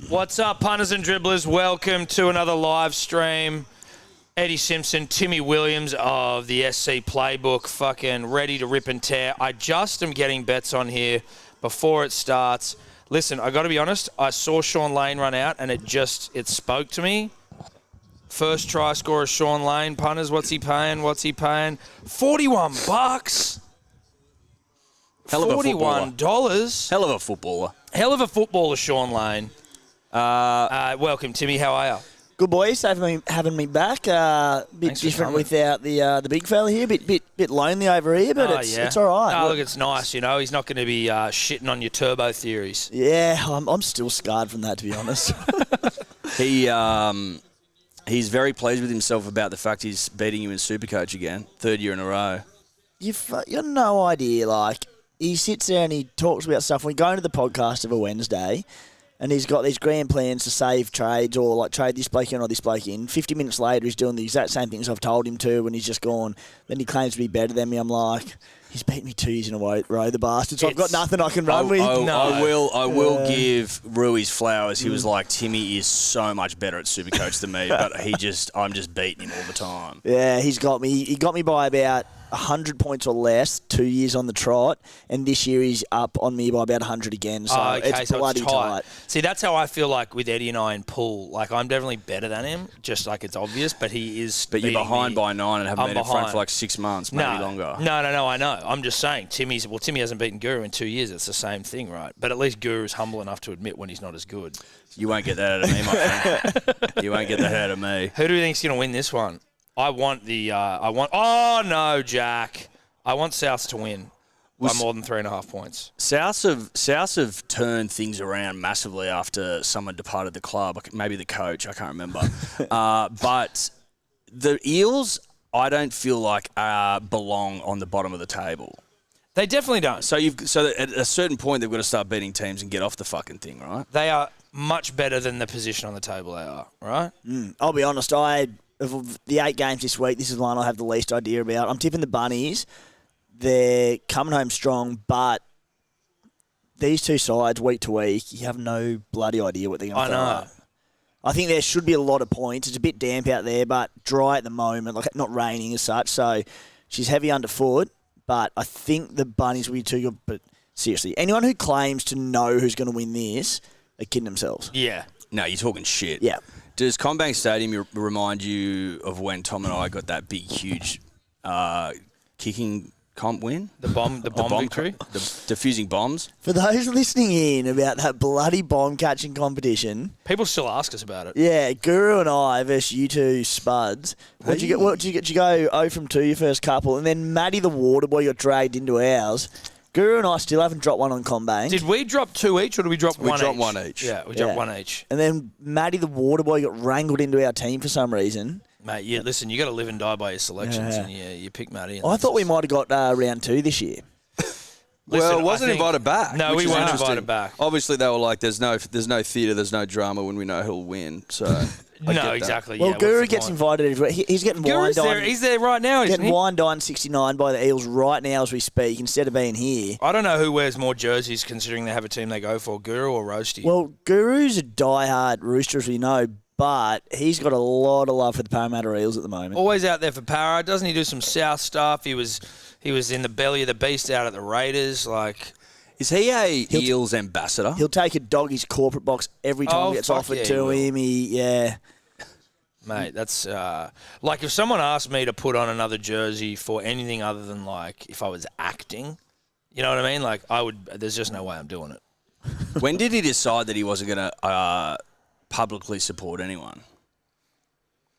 What's up, punters and dribblers? Welcome to another live stream. Eddie Simpson, Timmy Williams of the SC Playbook, fucking ready to rip and tear. I just am getting bets on here before it starts. Listen, I got to be honest, I saw Sean Lane run out and it spoke to me. First try scorer, Sean Lane. Punters, what's he paying? $41. Hell of a footballer. $41. Hell of a footballer. Hell of a footballer, Sean Lane. Welcome, Timmy. How are you? Good boys, having me back. Bit different without the big fella here. Bit lonely over here, but it's all right. Look, it's nice. You know, he's not going to be shitting on your turbo theories. Yeah, I'm still scarred from that, to be honest. He's very pleased with himself about the fact he's beating you in Supercoach again, third year in a row. You've got no idea. Like, he sits there and he talks about stuff. We go into the podcast of a Wednesday, and he's got these grand plans to save trades or like trade this bloke in or this bloke in. 50 minutes later, he's doing the exact same things I've told him to, and he's just gone. Then he claims to be better than me. I'm like, he's beat me 2 years in a row, the bastard. So I've got nothing I can run with. I will give Rui's flowers. He was like, Timmy is so much better at Supercoach than me, but I'm just beating him all the time. Yeah, he's got me. He got me by about 100 points or less 2 years on the trot, and this year he's up on me by about 100 again. So it's bloody tight. See, that's how I feel like with Eddie and I in pool. Like, I'm definitely better than him, just like it's obvious, but he is. But you're behind me by 9 and haven't been in front for like 6 months, maybe longer. No, I know. I'm just saying, Timmy hasn't beaten Guru in 2 years. It's the same thing, right? But at least Guru's humble enough to admit when he's not as good. You won't get that out of me, my friend. You won't get that out of me. Who do you think's going to win this one? Oh, no, Jack. I want Souths to win by more than 3.5 points. Souths have turned things around massively after someone departed the club. Maybe the coach, I can't remember. But the Eels, I don't feel like belong on the bottom of the table. They definitely don't. So at a certain point, they've got to start beating teams and get off the fucking thing, right? They are much better than the position on the table they are, right? I'll be honest, of the 8 games this week, this is one I have the least idea about. I'm tipping the Bunnies. They're coming home strong, but these two sides, week to week, you have no bloody idea what they're going to throw up. I think there should be a lot of points. It's a bit damp out there, but dry at the moment, like not raining as such. So she's heavy underfoot, but I think the Bunnies will be too good. But seriously, anyone who claims to know who's going to win this are kidding themselves. Yeah. No, you're talking shit. Yeah. Does Combank Stadium remind you of when Tom and I got that big, huge kicking comp win? The bomb victory? The defusing bombs? For those listening in about that bloody bomb-catching competition... People still ask us about it. Yeah, Guru and I versus you two spuds. What did you get? Did you go 0 from 2 your first couple, and then Matty the Waterboy got dragged into ours. Guru and I still haven't dropped one on Combank. Did we drop 2 each, or did we drop 1 each? We dropped 1 each. Yeah, we dropped 1 each. And then Matty the Waterboy got wrangled into our team for some reason. Mate, listen, you got to live and die by your selections, and you pick Matty. I thought we might have got round 2 this year. Well, it wasn't invited back. No, we weren't invited back. Obviously, they were like, there's no theatre, there's no drama when we know who'll win. So no, exactly. Well, Guru gets invited. He's getting wine dined. He's there right now, isn't he? Getting wine dined 69 by the Eels right now as we speak, instead of being here. I don't know who wears more jerseys, considering they have a team they go for, Guru or Roasty. Well, Guru's a diehard Rooster, as we know, but he's got a lot of love for the Parramatta Eels at the moment. Always out there for Para. Doesn't he do some South stuff? He was in the belly of the beast out at the Raiders. Like, is he a Eels ambassador? He'll take a doggy's corporate box every time it gets offered to him. Mate, that's like if someone asked me to put on another jersey for anything other than like if I was acting, you know what I mean? Like I would. There's just no way I'm doing it. When did he decide that he wasn't going to publicly support anyone?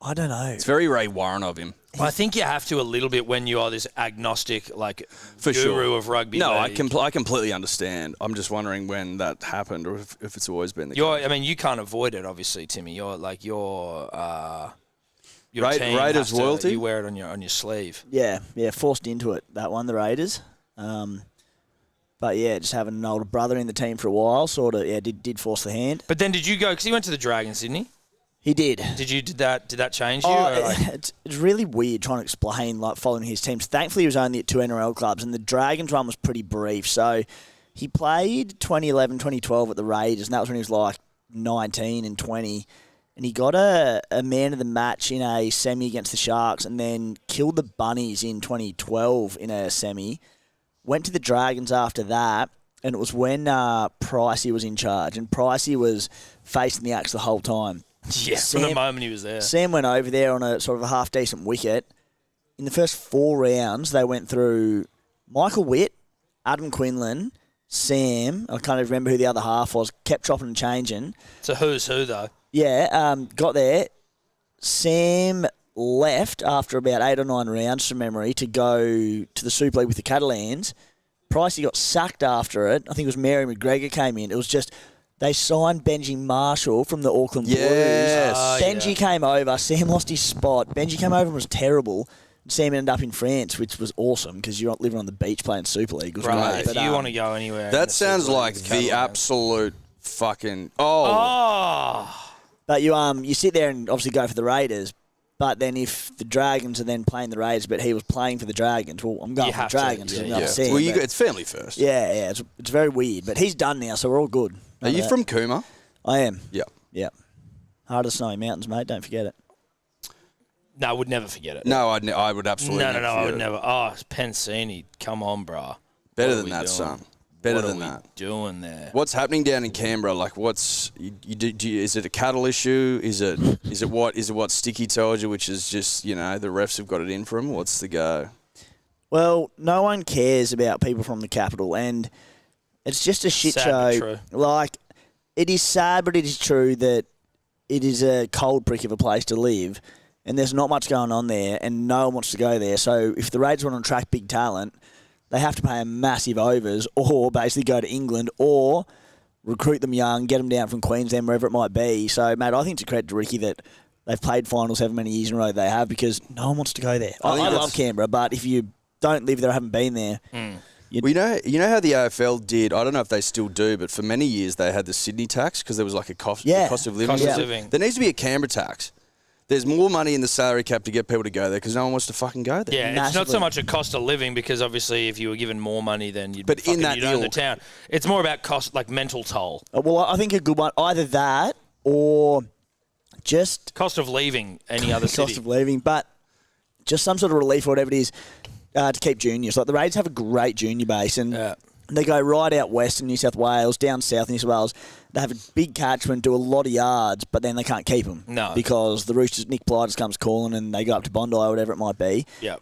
I don't know. It's very Ray Warren of him. I think you have to a little bit when you are this agnostic, like, for guru sure. of rugby. No, I completely understand. I'm just wondering when that happened, or if it's always been the case. I mean, you can't avoid it, obviously, Timmy. Your team Raiders loyalty. You wear it on your sleeve. Yeah, forced into it. That one, the Raiders. But yeah, just having an older brother in the team for a while, sort of, did force the hand. But then did you go? Because he went to the Dragons, didn't he? He did. Did that change you? It's really weird trying to explain following his teams. Thankfully, he was only at 2 NRL clubs, and the Dragons one was pretty brief. So he played 2011, 2012 at the Raiders, and that was when he was 19 and 20. And he got a man of the match in a semi against the Sharks and then killed the Bunnies in 2012 in a semi. Went to the Dragons after that, and it was when Pricey was in charge. And Pricey was facing the axe the whole time. Yeah, from the moment he was there. Sam went over there on a sort of a half-decent wicket. In the first 4 rounds, they went through Michael Witt, Adam Quinlan, Sam. I can't even remember who the other half was. Kept chopping and changing. It's a who's who, though. Yeah, got there. Sam left after about 8 or 9 rounds from memory to go to the Super League with the Catalans. Pricey got sacked after it. I think it was Mary McGregor came in. It was just they signed Benji Marshall from the Auckland Blues. Benji came over. Sam lost his spot. Benji came over and was terrible. Sam ended up in France, which was awesome because you're not living on the beach playing Super League. It was Right, great. if you want to go anywhere. That sounds like the absolute fucking... But you sit there and obviously go for the Raiders. But then if the Dragons are then playing the Raiders, but he was playing for the Dragons, well, I'm going for the Dragons. Well, it's family first. Yeah. It's very weird. But he's done now, so we're all good. Are you from Cooma? I am. Yeah. Heart of the Snowy Mountains, mate. Don't forget it. No, I would never forget it. No, I would absolutely No, I would forget it. never. Oh, Pensini. Come on, brah. Better than that, son. Better than that. What are we doing there? What's happening down in Canberra? Like, is it a cattle issue? Is it what Sticky told you, which is just, the refs have got it in for him? What's the go? Well, no one cares about people from the capital, and it's just a shit Sad show. but true. Like, it is sad, but it is true that it is a cold prick of a place to live, and there's not much going on there, and no one wants to go there. So if the Raiders want to attract big talent, they have to pay them massive overs or basically go to England or recruit them young, get them down from Queensland, wherever it might be. So, mate, I think it's a credit to Ricky that they've played finals however many years in a row they have because no one wants to go there. I love Canberra, but if you don't live there or haven't been there... Well, you know how the AFL did, I don't know if they still do, but for many years they had the Sydney tax because there was like a cost of living. Cost of living. There needs to be a Canberra tax. There's more money in the salary cap to get people to go there because no one wants to fucking go there. Yeah, it's not so much a cost of living because obviously if you were given more money then you'd own the town. It's more about cost, like mental toll. Well, I think a good one, either that or just... Cost of leaving any other city. Cost of leaving, but just some sort of relief or whatever it is to keep juniors. Like the Raiders have a great junior base and they go right out west in New South Wales, down south in New South Wales. They have a big catchment, do a lot of yards, but then they can't keep them. No. Because the Roosters, Nick Blyde comes calling and they go up to Bondi or whatever it might be. Yep.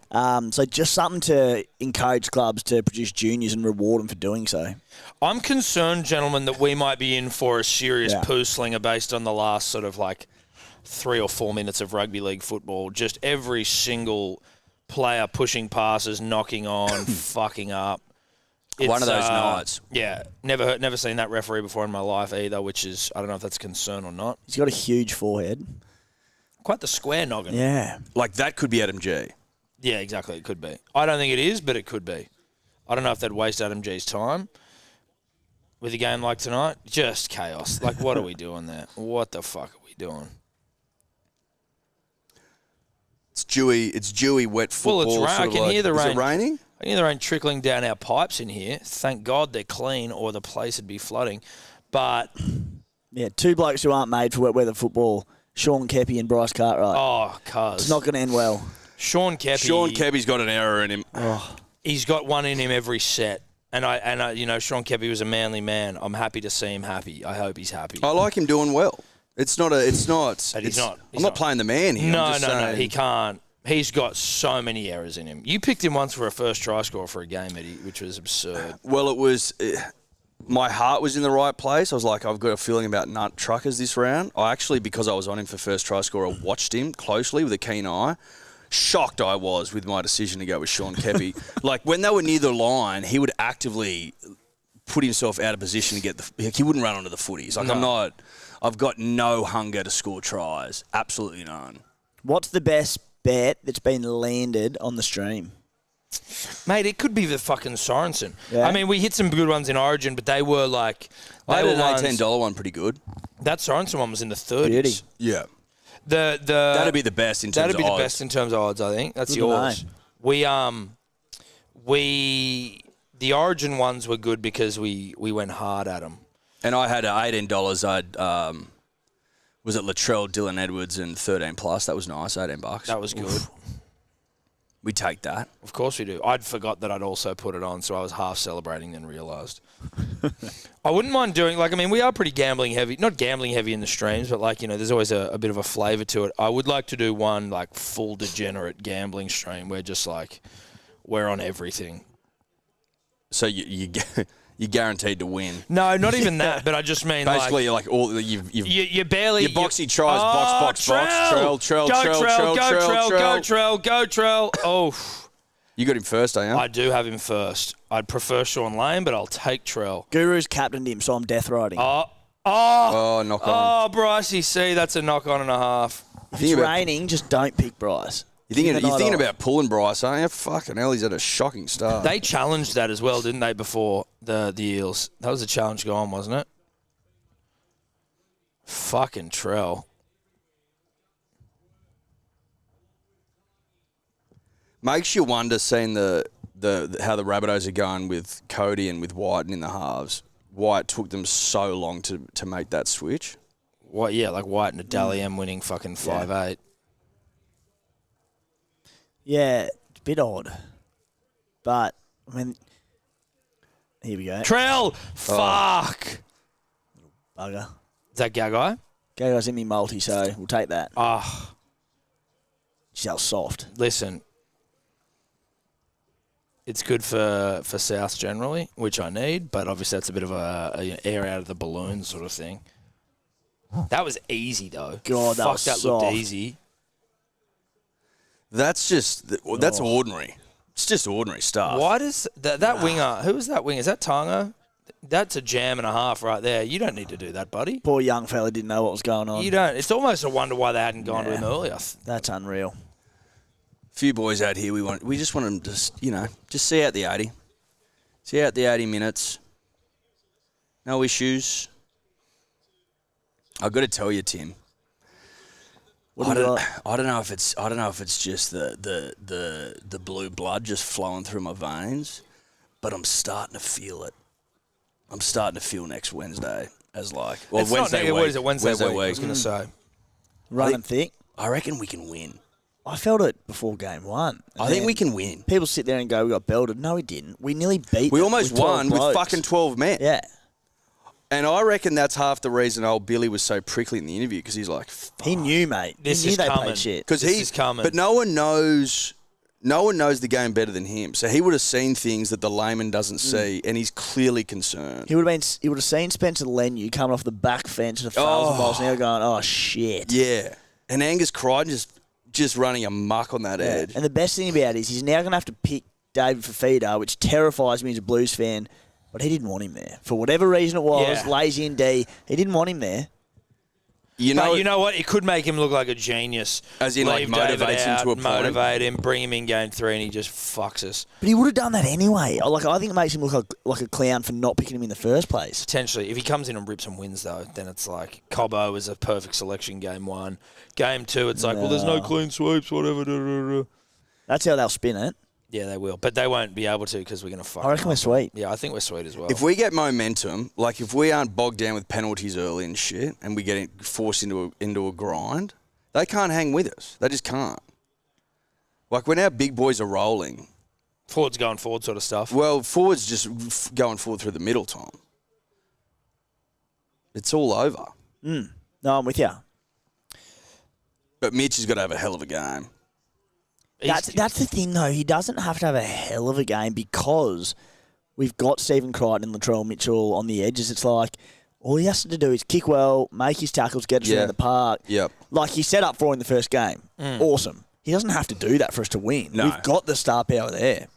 So just something to encourage clubs to produce juniors and reward them for doing so. I'm concerned, gentlemen, that we might be in for a serious poo slinger based on the last sort of like 3 or 4 minutes of rugby league football. Just every single player pushing passes, knocking on, fucking up. It's, one of those nights. Yeah. Never seen that referee before in my life either, which is, I don't know if that's a concern or not. He's got a huge forehead. Quite the square noggin. Yeah. Like that could be Adam G. Yeah, exactly. It could be. I don't think it is, but it could be. I don't know if they'd waste Adam G's time with a game like tonight. Just chaos. Like, what are we doing there? What the fuck are we doing? It's dewy, wet football. Well, it's rain. I can hear the rain. Is it raining? I can hear the rain trickling down our pipes in here. Thank God they're clean or the place would be flooding. But... Yeah, 2 blokes who aren't made for wet weather football, Sean Keppie and Bryce Cartwright. Oh, cuz. It's not going to end well. Sean Keppie's got an error in him. Oh. He's got one in him every set. And I, you know, Sean Keppie was a manly man. I'm happy to see him happy. I hope he's happy. I like him doing well. He's not. I'm not playing the man here. No. He can't. He's got so many errors in him. You picked him once for a first try score for a game, Eddie, which was absurd. Well, it was. My heart was in the right place. I was like, I've got a feeling about nut truckers this round. I actually, because I was on him for first try scorer, watched him closely with a keen eye. Shocked I was with my decision to go with Sean Keppie. Like, when they were near the line, he would actively put himself out of position to get he wouldn't run onto the footies. Like, I've got no hunger to score tries. Absolutely none. What's the best bet that's been landed on the stream? Mate, it could be the fucking Sorensen. Yeah. I mean, we hit some good ones in Origin, but they were like... I had an $18 one pretty good. That Sorensen one was in the 30s. Beauty. Yeah. That'd be the best in terms of odds. That'd be the best in terms of odds, I think. That's yours. The Origin ones were good because we went hard at them. And I had $18. Was it Latrell, Dylan Edwards, and 13 plus? That was nice. $18. That was good. We take that. Of course we do. I'd forgot that I'd also put it on, so I was half celebrating, then realised. I wouldn't mind doing, we are pretty gambling heavy. Not gambling heavy in the streams, but, there's always a bit of a flavour to it. I would like to do one, full degenerate gambling stream where just, we're on everything. So you're guaranteed to win. No, not even that, but I just mean, basically, you're all you barely... Your boxy tries, box. Trell. Go Trell. Oh... You got him first, don't you? I do have him first. I'd prefer Sean Lane, but I'll take Trell. Guru's captained him, so I'm death riding. Knock on. Oh, Brycey, see, that's a knock on and a half. If it's raining, just don't pick Bryce. You're thinking about pulling Bryce, aren't you? Fucking hell, he's at a shocking start. They challenged that as well, didn't they, before the Eels? That was a challenge going, wasn't it? Fucking Trell. Makes you wonder seeing how the Rabbitohs are going with Cody and with Whiten in the halves. Why it took them so long to make that switch. What? Yeah, White and a Dally M winning fucking 5-8. Yeah, it's a bit odd. But, here we go. Trell! Fuck! Bugger. Is that Gagai? Gagai's in me multi, so we'll take that. Oh. She's how soft. Listen. It's good for South generally, which I need, but obviously that's a bit of a air out of the balloon sort of thing. That was easy, though. God, that was that soft. looked easy. That's ordinary. It's just ordinary stuff. Why does that winger, who was that winger? Is that Tonga? That's a jam and a half right there. You don't need to do that, buddy. Poor young fella didn't know what was going on. You don't. It's almost a wonder why they hadn't gone to him earlier. That's unreal. Few boys out here, we just want them to, just see out the 80. See out the 80 minutes. No issues. I've got to tell you, Tim. I don't know if it's just the blue blood just flowing through my veins, but I'm starting to feel it. I'm starting to feel next Wednesday as Wednesday week. What is it? Wednesday week. week. I was going to say. Running thick. I reckon we can win. I felt it before game one. I think we can win. People sit there and go, we got belted. No, we didn't. We nearly beat We them almost with 12 won with blokes. fucking 12 men. Yeah. And I reckon that's half the reason old Billy was so prickly in the interview, because he's like, fuck. He knew, mate. This he knew is they coming. played shit. Because he's coming. But no one knows the game better than him. So he would have seen things that the layman doesn't see, and he's clearly concerned. He would have seen Spencer Lenu coming off the back fence at 1,000 miles an hour going, oh, shit. Yeah. And Angus Crichton just running amok on that edge. And the best thing about it is he's now going to have to pick David Fafita, which terrifies me as a Blues fan, but he didn't want him there. For whatever reason it was, lazy and D, he didn't want him there. You know what? It could make him look like a genius. As in, Leave motivates him to a point. Motivate him, bring him in game 3, and he just fucks us. But he would have done that anyway. I think it makes him look like a clown for not picking him in the first place. Potentially. If he comes in and rips and wins, though, then it's like Cobbo is a perfect selection game 1. Game 2, it's like, well, there's no clean sweeps, whatever. That's how they'll spin it. Yeah, they will. But they won't be able to because we're going to fuck I reckon them we're up. sweet. Yeah, I think we're sweet as well. If we get momentum, if we aren't bogged down with penalties early and shit, and we get forced into a grind, they can't hang with us. They just can't. When our big boys are rolling. Forwards going forward sort of stuff. Well, forwards just going forward through the middle, Tom. It's all over. No, I'm with you. But Mitch has got to have a hell of a game. That's the thing, though. He doesn't have to have a hell of a game because we've got Stephen Crichton and Latrell Mitchell on the edges. It's like all he has to do is kick well, make his tackles, get us around the park. Yep. Like he set up for in the first game. Awesome. He doesn't have to do that for us to win. No. We've got the star power there.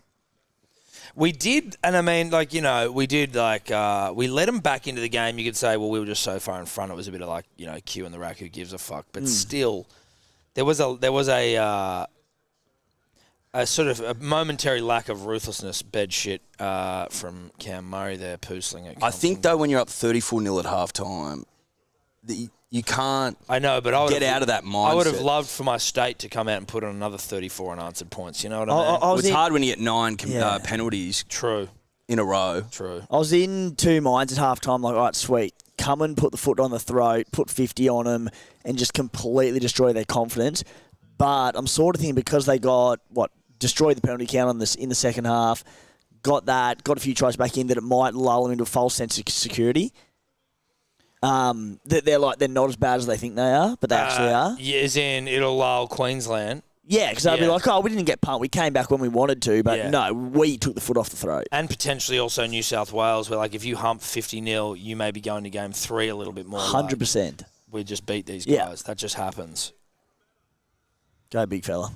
We did, and I mean, we did, we let them back into the game. You could say, well, we were just so far in front. It was a bit of Q in the rack, who gives a fuck. But still, there was a sort of a momentary lack of ruthlessness, bed shit from Cam Murray there, poosling it. I think, though, when you're up 34-0 at halftime, you can't I know, but I would get out of that mindset. I would have loved for my state to come out and put on another 34 unanswered points. You know what I mean? It's hard when you get 9 penalties. True. in a row. True. I was in two minds at halftime, like, all right, sweet. Come and put the foot on the throat, put 50 on them, and just completely destroy their confidence. But I'm sort of thinking because they destroyed the penalty count in the second half, got a few tries back in, that it might lull them into a false sense of security. That they're not as bad as they think they are, but they actually are. Yeah, as in it'll lull Queensland. Yeah, because they'll be like, oh, we didn't get pumped. We came back when we wanted to, but no, we took the foot off the throat. And potentially also New South Wales, where like if you hump 50-0, you may be going to game 3 a little bit more. 100%. Like, we just beat these guys. That just happens. Go, big fella.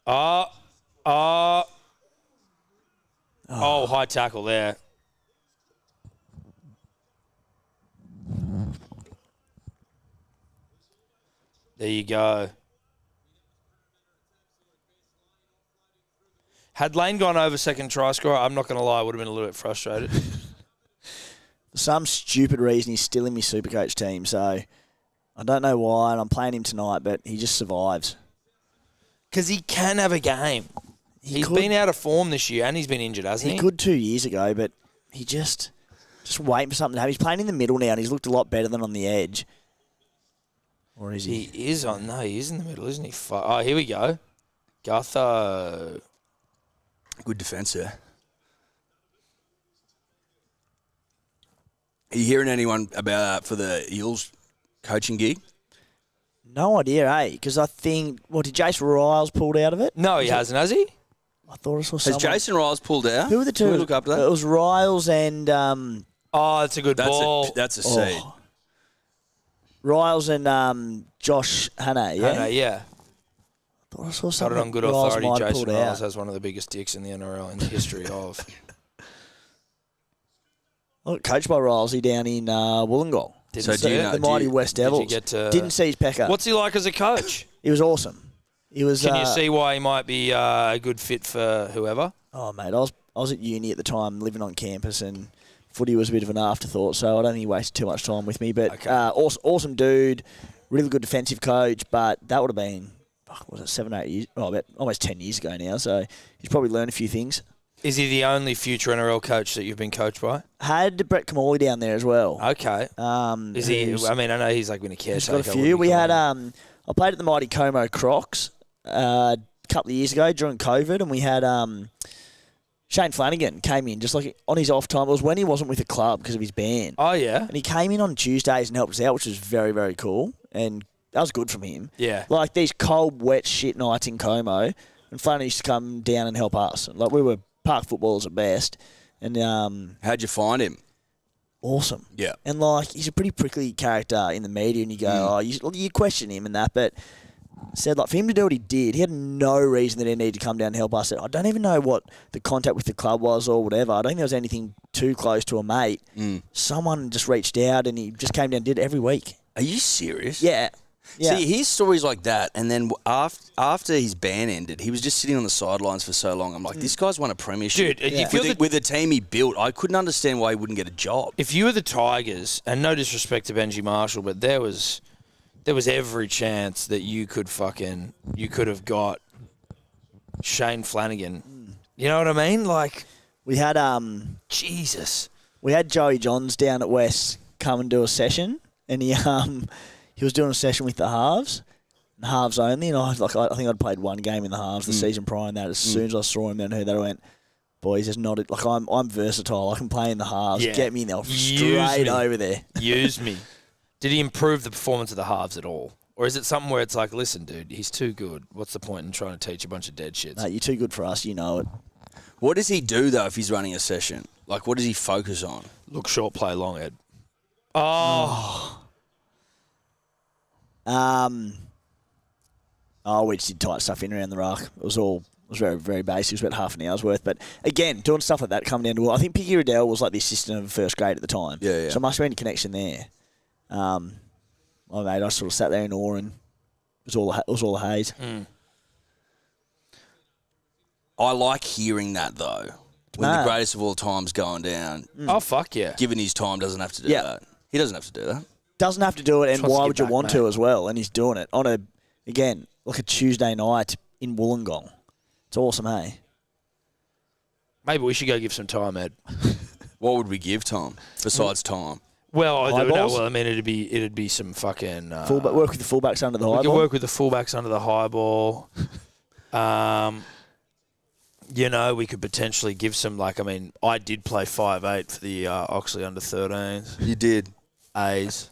Oh, high tackle there. There you go. Had Lane gone over second try scorer, I'm not going to lie, I would have been a little bit frustrated. For some stupid reason, he's still in my Supercoach team, so I don't know why, and I'm playing him tonight, but he just survives. Because he can have a game. He's been out of form this year, and he's been injured, hasn't he? He could 2 years ago, but he just waiting for something to happen. He's playing in the middle now, and he's looked a lot better than on the edge. Or is he? He is on. No, he is in the middle, isn't he? Oh, here we go. Gutho. Good defence there. Are you hearing anyone about for the Eels coaching gig? No idea, eh? Because I think, did Jason Riles pulled out of it? No, he hasn't, has he? I thought I saw someone. Has Jason Riles pulled out? Who were the two? Can we look up that? It was Riles and... Oh, that's a good ball. That's a seed. Riles and Josh Hannah, yeah? Hannah, yeah. I thought I saw Got something. it on good Riles authority. might have Jason pulled Riles out. has one of the biggest dicks in the NRL in the history of. Well, coached by Riles, down in Wollongong. The mighty West Devils. Didn't see his pecker. What's he like as a coach? He was awesome. He was. Can you see why he might be a good fit for whoever? Oh, mate, I was at uni at the time, living on campus, and footy was a bit of an afterthought, so I don't think he wasted too much time with me. But awesome dude, really good defensive coach, but that would have been, was it 7, 8 years? Oh, about almost 10 years ago now, so he's probably learned a few things. Is he the only future NRL coach that you've been coached by? Had Brett Camorley down there as well. Okay. Is he? I mean, I know he's like been a caretaker. He's got a few. We had I played at the mighty Cooma Crocs a couple of years ago during COVID, and we had Shane Flanagan came in just like on his off time. It was when he wasn't with the club because of his band. Oh yeah. And he came in on Tuesdays and helped us out, which was very, very cool, and that was good from him. Yeah. Like these cold, wet shit nights in Como, and Flanagan used to come down and help us. Like we were park footballers at best. And how'd you find him? Awesome. Yeah. And like he's a pretty prickly character in the media, and you go, you question him and that, but said like for him to do what he did, he had no reason that he needed to come down and help us. I don't even know what the contact with the club was or whatever. I don't think there was anything too close to a mate. Someone just reached out and he just came down and did it every week. Are you serious? Yeah. See, here's stories like that, and then after his ban ended, he was just sitting on the sidelines for so long. I'm like, this guy's won a premiership. Dude, with the team he built, I couldn't understand why he wouldn't get a job. If you were the Tigers, and no disrespect to Benji Marshall, but there was every chance that you could have got Shane Flanagan. You know what I mean? Like we had Jesus. We had Joey Johns down at West come and do a session, and he was doing a session with the halves only, and I think I'd played one game in the halves the season prior, and that as soon as I saw him and heard that, I went, boys, there's not like I'm versatile. I can play in the halves. Yeah. Get me now, straight over there. Use me. Did he improve the performance of the halves at all? Or is it something where it's like, listen, dude, he's too good. What's the point in trying to teach a bunch of dead shits? No, you're too good for us. You know it. What does he do, though, if he's running a session? Like, what does he focus on? Look short, play long, Ed. We just did tight stuff in around the ruck. It was very, very basic. It was about half an hour's worth. But again, doing stuff like that coming down to, I think Picky Riddell was like the assistant of first grade at the time. Yeah. So must have been a connection there. Mate, I sort of sat there in awe, and it was all the haze. I like hearing that, though. When the greatest of all time's going down. Oh, fuck yeah. Given his time, doesn't have to do that. He doesn't have to do that. Doesn't have to do it, and Just wants why to would get you back, want mate. to as well? And he's doing it on like a Tuesday night in Wollongong. It's awesome, hey? Maybe we should go give some time, Ed. What would we give Tom besides time? Well, I don't know. Eyeballs? Well, I mean, it'd be some fucking. Fullback, work with the fullbacks under the high we could ball. work with the fullbacks under the high ball. We could potentially give some, I did play 5'8" for the Oxley under 13s. You did. A's.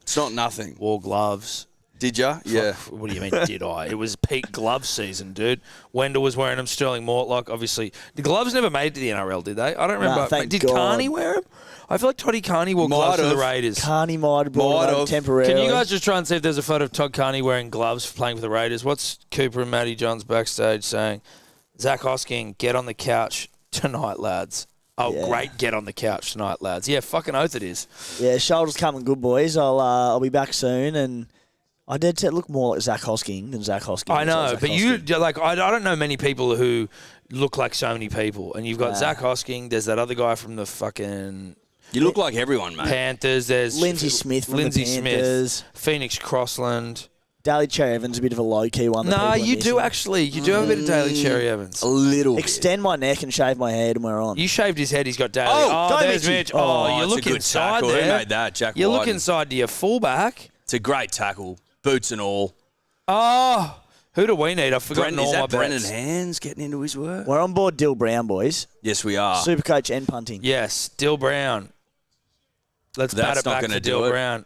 It's not nothing. Wore gloves. Did ya? Yeah. What do you mean, did I? It was peak glove season, dude. Wendell was wearing them. Sterling Mortlock, obviously. The gloves never made it to the NRL, did they? I don't remember. thank Did God. Carney wear them? I feel like Toddy Carney wore gloves for the Raiders. Carney might have brought it up temporarily. Can you guys just try and see if there's a photo of Todd Carney wearing gloves playing for the Raiders? What's Cooper and Matty Johns backstage saying? Zach Hosking, get on the couch tonight, lads. Oh, Yeah. great, get on the couch tonight, lads. Yeah, fucking oath it is. Yeah, shoulders coming good, boys. I'll be back soon, and I did look more like Zach Hosking than Zach Hosking. I know, Zach but Hosking. I don't know many people who look like so many people. And you've got Zach Hosking, there's that other guy from the fucking You look like everyone, mate. Panthers. There's Lindsay Smith from the Panthers. Smith, Phoenix Crossland. Daly Cherry Evans, a bit of a low-key one. that No, people are you do missing. actually. You do have a bit of Daly Cherry Evans. A little bit. Extend my neck and shave my head, and we're on. You shaved his head. He's got Daly. go there's Mitchy. Mitch. Oh, you it's look a good inside tackle. there. Who made that? Jack You look Wyden. inside to your fullback. It's a great tackle. Boots and all. Oh, who do we need? I've forgotten Is all my that Brennan bets. Hands getting into his work? We're on board Dill Brown, boys. Yes, we are. Supercoach and punting. Yes, Dill Brown. Let's bat That's it not back gonna to do Dill it. Brown.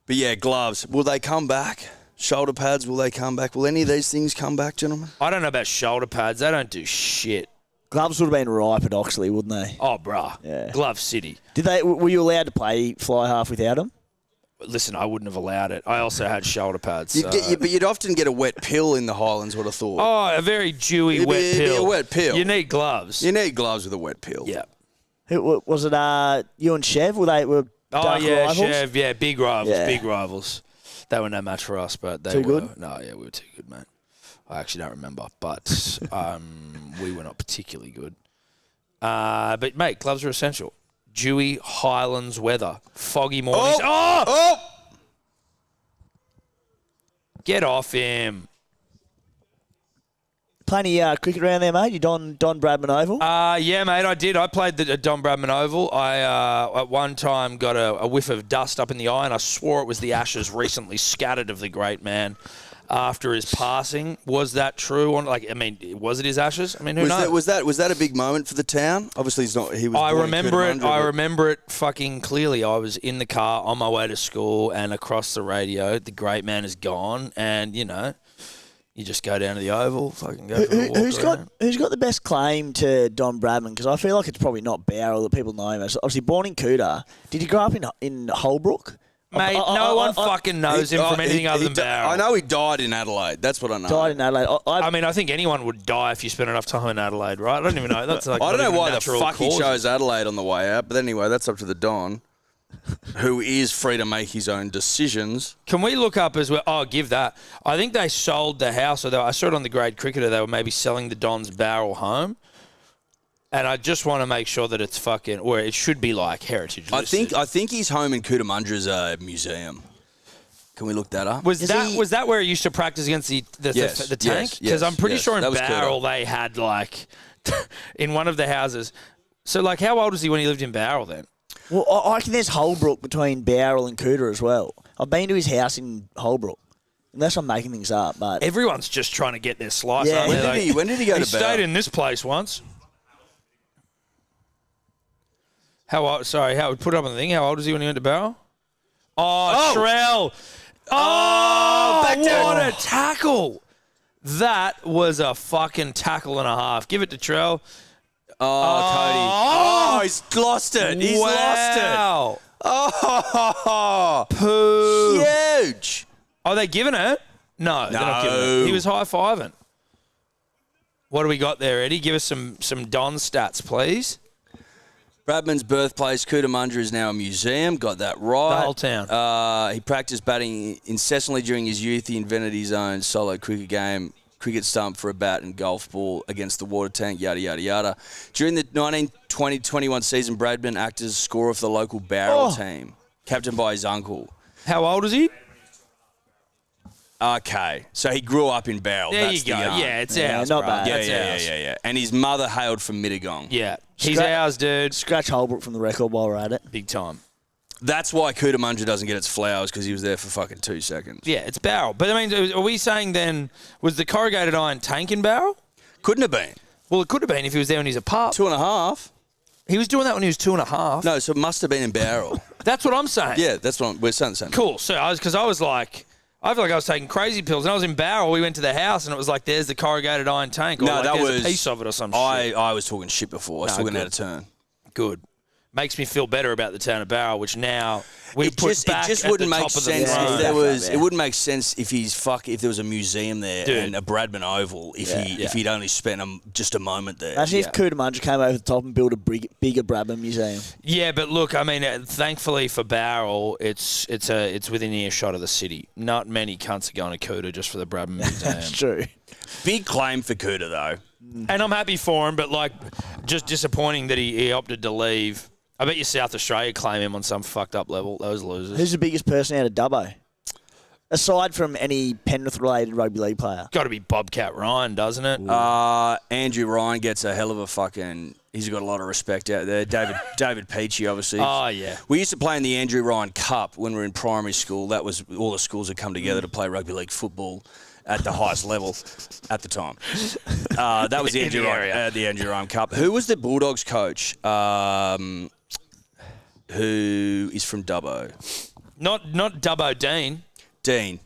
But yeah, gloves. Will they come back? Shoulder pads, will they come back? Will any of these things come back, gentlemen? I don't know about shoulder pads. They don't do shit. Gloves would have been ripe at Oxley, wouldn't they? Oh, bruh. Yeah. Glove City. Were you allowed to play fly half without them? Listen, I wouldn't have allowed it. I also had shoulder pads. But you'd often get a wet pill in the Highlands, would have thought. Oh, a very dewy It'd wet be pill. a wet pill. You need gloves. You need gloves with a wet pill. Yeah. Who was it? You and Chev? Were Oh, dark yeah, rivals? Chev. Yeah, big rivals. Yeah. Big rivals. They were no match for us, but they Too were. good? No, yeah, we were too good, mate. I actually don't remember, but we were not particularly good. But, mate, gloves are essential. Dewy Highlands weather. Foggy mornings. Oh! Get off him. Plenty cricket around there, mate. You Don Bradman Oval? Yeah, mate, I did. I played the Don Bradman Oval. I, at one time, got a whiff of dust up in the eye, and I swore it was the ashes recently scattered of the great man after his passing. Was that true? Was it his ashes? I mean, who knows? Was that a big moment for the town? Obviously, he's not. He was. I born in remember it. Cootamundra, I but- remember it fucking clearly. I was in the car on my way to school, and across the radio, the great man is gone, and you just go down to the Oval, fucking go for a walk. Who's got the best claim to Don Bradman? Because I feel like it's probably not Bowral that people know him as. Obviously, born in Cooter. Did he grow up in Holbrook? Mate, no one fucking knows him from anything other than Barrel. I know he died in Adelaide. That's what I know. Died in Adelaide. I think anyone would die if you spent enough time in Adelaide, right? I don't even know. That's like I don't not know even why the natural fuck he causes. chose Adelaide on the way out, but anyway, that's up to the Don, who is free to make his own decisions. Can we look up as well? Oh, give that. I think they sold the house, or I saw it on the Grade Cricketer. They were maybe selling the Don's Barrel home. And I just want to make sure that it's fucking, or it should be like heritage listed. I think his home in Cootamundra is a museum. Can we look that up? Was that where he used to practice against the tank? Because I'm pretty sure in Barrel they had like in one of the houses. So like, how old was he when he lived in Barrel then? Well, I reckon there's Holbrook between Bowral and Cooter as well. I've been to his house in Holbrook. Unless I'm making things up, but Everyone's just trying to get their slice. Yeah. Aren't they? When did he go He to Barrel? stayed in this place once. How old? Sorry, how put it up on the thing? How old was he when he went to Barrel? Oh, Trell. Oh, what a tackle. That was a fucking tackle and a half. Give it to Trell. Cody. Oh, he's lost it. He's lost it. Oh, Poo. huge. Are they giving it? No, they're not giving it. He was high-fiving. What do we got there, Eddie? Give us some Don stats, please. Bradman's birthplace, Cootamundra, is now a museum. Got that right. The whole town. He practiced batting incessantly during his youth. He invented his own solo cricket stump for a bat and golf ball against the water tank, yada, yada, yada. During the 1920-21 season, Bradman acted as scorer for the local Barrel team, captained by his uncle. How old is he? Okay, so he grew up in Barrel. There That's you go. the yarn. Yeah, it's Yeah, ours, not bro. bad. That's ours. Yeah. And his mother hailed from Mittagong. Yeah, he's Scra- ours, dude. Scratch Holbrook from the record while we're at it. Big time. That's why Cootamundra doesn't get its flowers, because he was there for fucking 2 seconds. Yeah, it's Barrel. But, I mean, are we saying then, was the corrugated iron tank in Barrel? Couldn't have been. Well, it could have been if he was there when he was a pup. 2.5. He was doing that when he was 2.5. No, so it must have been in Barrel. That's what I'm saying. Yeah, that's what we're saying the same. Cool. So I was like, I feel like I was taking crazy pills. And I was in Barrel. We went to the house, and it was like, there's the corrugated iron tank. Or No, like, that there's was a piece of it or some shit. I was talking shit before. I was talking good. out of turn. Good. Makes me feel better about the town of Barrel, which now we It put just, back it just at wouldn't the make top of the sense throne. if there Yeah. was. It wouldn't make sense if if there was a museum there Dude. and a Bradman Oval if he'd only spent just a moment there. Imagine if Cootamundra came over the top and built a bigger Bradman museum. Yeah, but look, I mean, thankfully for Barrel, it's within earshot of the city. Not many cunts are going to Cooter just for the Bradman Museum. It's true. Big claim for Cooter though. And I'm happy for him, but like, just disappointing that he opted to leave. I bet you South Australia claim him on some fucked up level. Those losers. Who's the biggest person out of Dubbo? Aside from any Penrith-related rugby league player. Got to be Bobcat Ryan, doesn't it? Andrew Ryan gets a hell of a fucking. He's got a lot of respect out there. David Peachy, obviously. Oh, yeah. We used to play in the Andrew Ryan Cup when we were in primary school. That was all the schools had come together to play rugby league football at the highest level at the time. That was the Andrew Ryan Cup. Who was the Bulldogs coach? Who is from Dubbo? Not Dubbo Dean. Dean,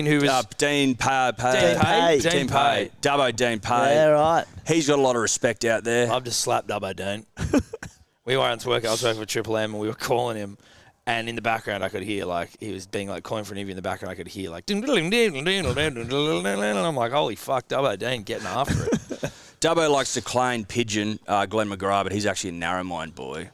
who was Dean Pay. Dean Pay. Dubbo Dean Pay. Yeah, right. He's got a lot of respect out there. I've just slapped Dubbo Dean. We were on work. I was working for Triple M, and we were calling him. And in the background, I could hear like he was being like calling for an interview. In the background, I could hear like, and I'm like, holy fuck, Dubbo Dean getting after it. Dubbo likes to claim pigeon Glenn McGrath, but he's actually a Narromine boy.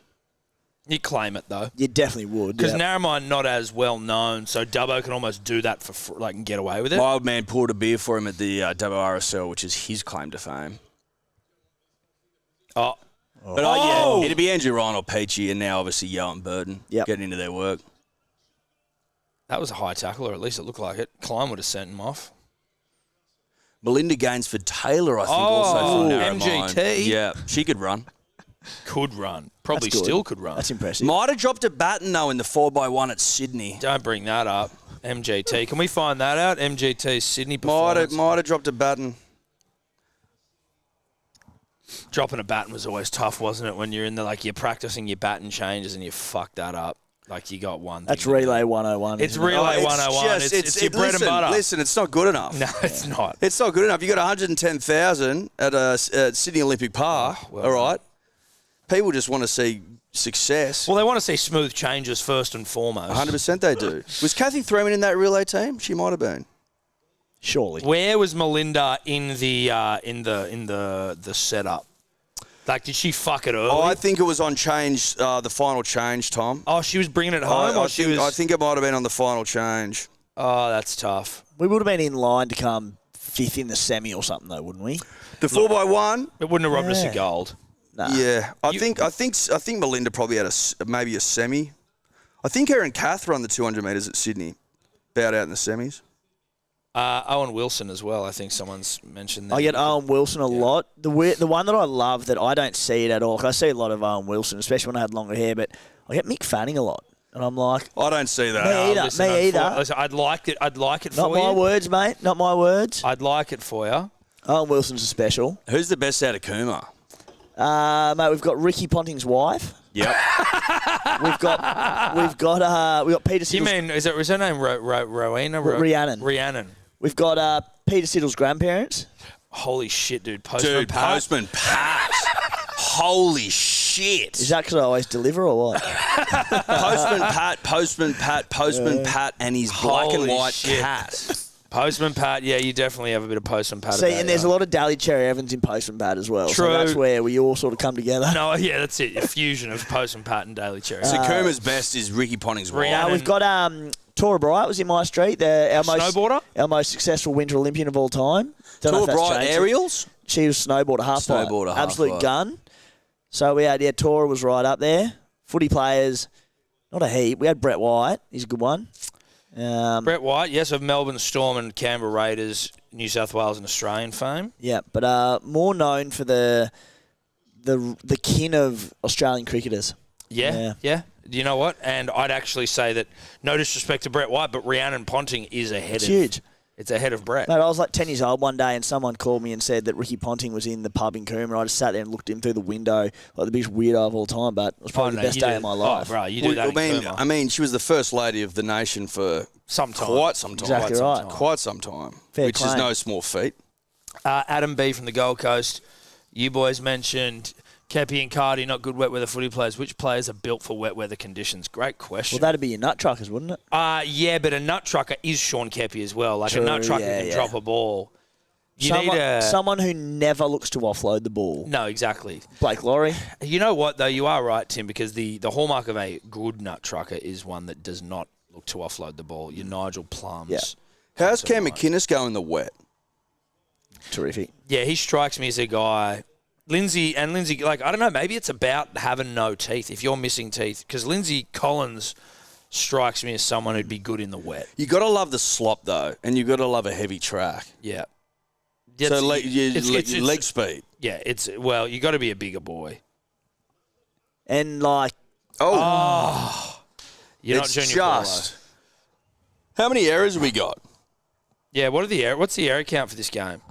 You claim it though, You definitely would. because Yeah. Narromine not as well known, so Dubbo can almost do that for like and get away with it. My old man poured a beer for him at the Dubbo RSL, which is his claim to fame. Oh, But yeah, it'd be Andrew Ryan or Peachy, and now obviously Yo and Burton getting into their work. that was a high tackle, or at least it looked like it. Klein would have sent him off. Melinda Gainsford Taylor, I think, also from Narromine. MGT. Yeah, she could run. Could run, probably That's good. still could run. That's impressive. Might have dropped a baton though in the 4x1 at Sydney. Don't bring that up. MGT. Can we find that out? MGT Sydney Might performance. have dropped a baton. Dropping a baton was always tough, wasn't it? When you're in the you're practicing your baton changes and you fuck that up. Like you got one. That's thing to do. Relay 101. It's isn't it? Relay 101. It's your bread and butter. Listen, it's not good enough. No, it's not. It's not good enough. You got 110,000 at Sydney Olympic Park. well all right. People just want to see success. Well, they want to see smooth changes first and foremost. 100% they do. Was Kathy Threeman in that relay team? She might have been. Surely. Where was Melinda in the setup? Like, did she fuck it early? Oh, I think it was on change, the final change, Tom. Oh, she was bringing it home, I think it might have been on the final change. Oh, that's tough. We would have been in line to come fifth in the semi or something, though, wouldn't we? The 4x1. It wouldn't have robbed us Yeah. of gold. Nah. Yeah, I think Melinda probably had maybe a semi. I think her and Kath run the 200 metres at Sydney, bowed out in the semis. Owen Wilson as well. I think someone's mentioned that. I get Owen Wilson a lot. The one that I love that I don't see it at all, 'cause I see a lot of Owen Wilson, especially when I had longer hair, but I get Mick Fanning a lot. And I'm like, I don't see that. Me either. Listen, Me either. Listen, I'd like it for not you. my words, mate. Not my words. I'd like it for you. Owen Wilson's a special. Who's the best out of Cooma? Mate, we've got Ricky Ponting's wife. Yep. We've got Peter You Siddle's. mean, is her name Rowena? Rhiannon. Rhiannon. We've got Peter Siddle's grandparents. Holy shit, dude. Postman Pat. Postman Pat. Holy shit. Is that because I always deliver or what? Postman Pat, and his black and Holy white shit. cat. Postman Pat, yeah, you definitely have a bit of Postman Pat. See, about and there's you. a lot of Daly Cherry Evans in Postman Pat as well. True. So that's where we all sort of come together. No, yeah, that's it. A fusion of Postman Pat and Daily Cherry. So Cooma's best is Ricky Ponting's wife. Rhiannon. We've got Tora Bright was in my street. Snowboarder? Our most successful Winter Olympian of all time. Don't know Tora if that's Bright changed. aerials? She was snowboarder, half-pipe. Snowboarder, Absolute half-pipe. gun. So we had, Tora was right up there. Footy players, not a heap. We had Brett White. He's a good one. Brett White, yes, of Melbourne Storm and Canberra Raiders, New South Wales and Australian fame. Yeah, but more known for the kin of Australian cricketers. Yeah. You know what? And I'd actually say that, no disrespect to Brett White, but Rhiannon Ponting is ahead of... Huge. It's ahead of Brett. Mate, I was like 10 years old one day and someone called me and said that Ricky Ponting was in the pub in Cooma, and I just sat there and looked at him through the window like the biggest weirdo of all time, but it was probably the best day of my life. Oh, bro, you do that in Cooma. I mean, she was the first lady of the nation for quite some time. Exactly right. Quite some time, Fair which claim. is no small feat. Adam B from the Gold Coast. You boys mentioned Kepi and Cardi, not good wet weather footy players. Which players are built for wet weather conditions? Great question. Well, that'd be your nut truckers, wouldn't it? Yeah, but a nut trucker is Sean Kepi as well. Like, True, a nut trucker can drop a ball. Someone who never looks to offload the ball. No, exactly. Blake Laurie. You know what, though? You are right, Tim, because the hallmark of a good nut trucker is one that does not look to offload the ball. Your Nigel Plums. Yeah. How's Cam McInnes go in the wet? Terrific. Yeah, he strikes me as a guy... Lindsay, like, I don't know, maybe it's about having no teeth, if you're missing teeth. Because Lindsay Collins strikes me as someone who'd be good in the wet. You got to love the slop, though, and you got to love a heavy track. Yeah. So leg speed. Yeah, you got to be a bigger boy. And, like... You're not Junior Paulo. How many errors have we got? Yeah, what's the error count for this game?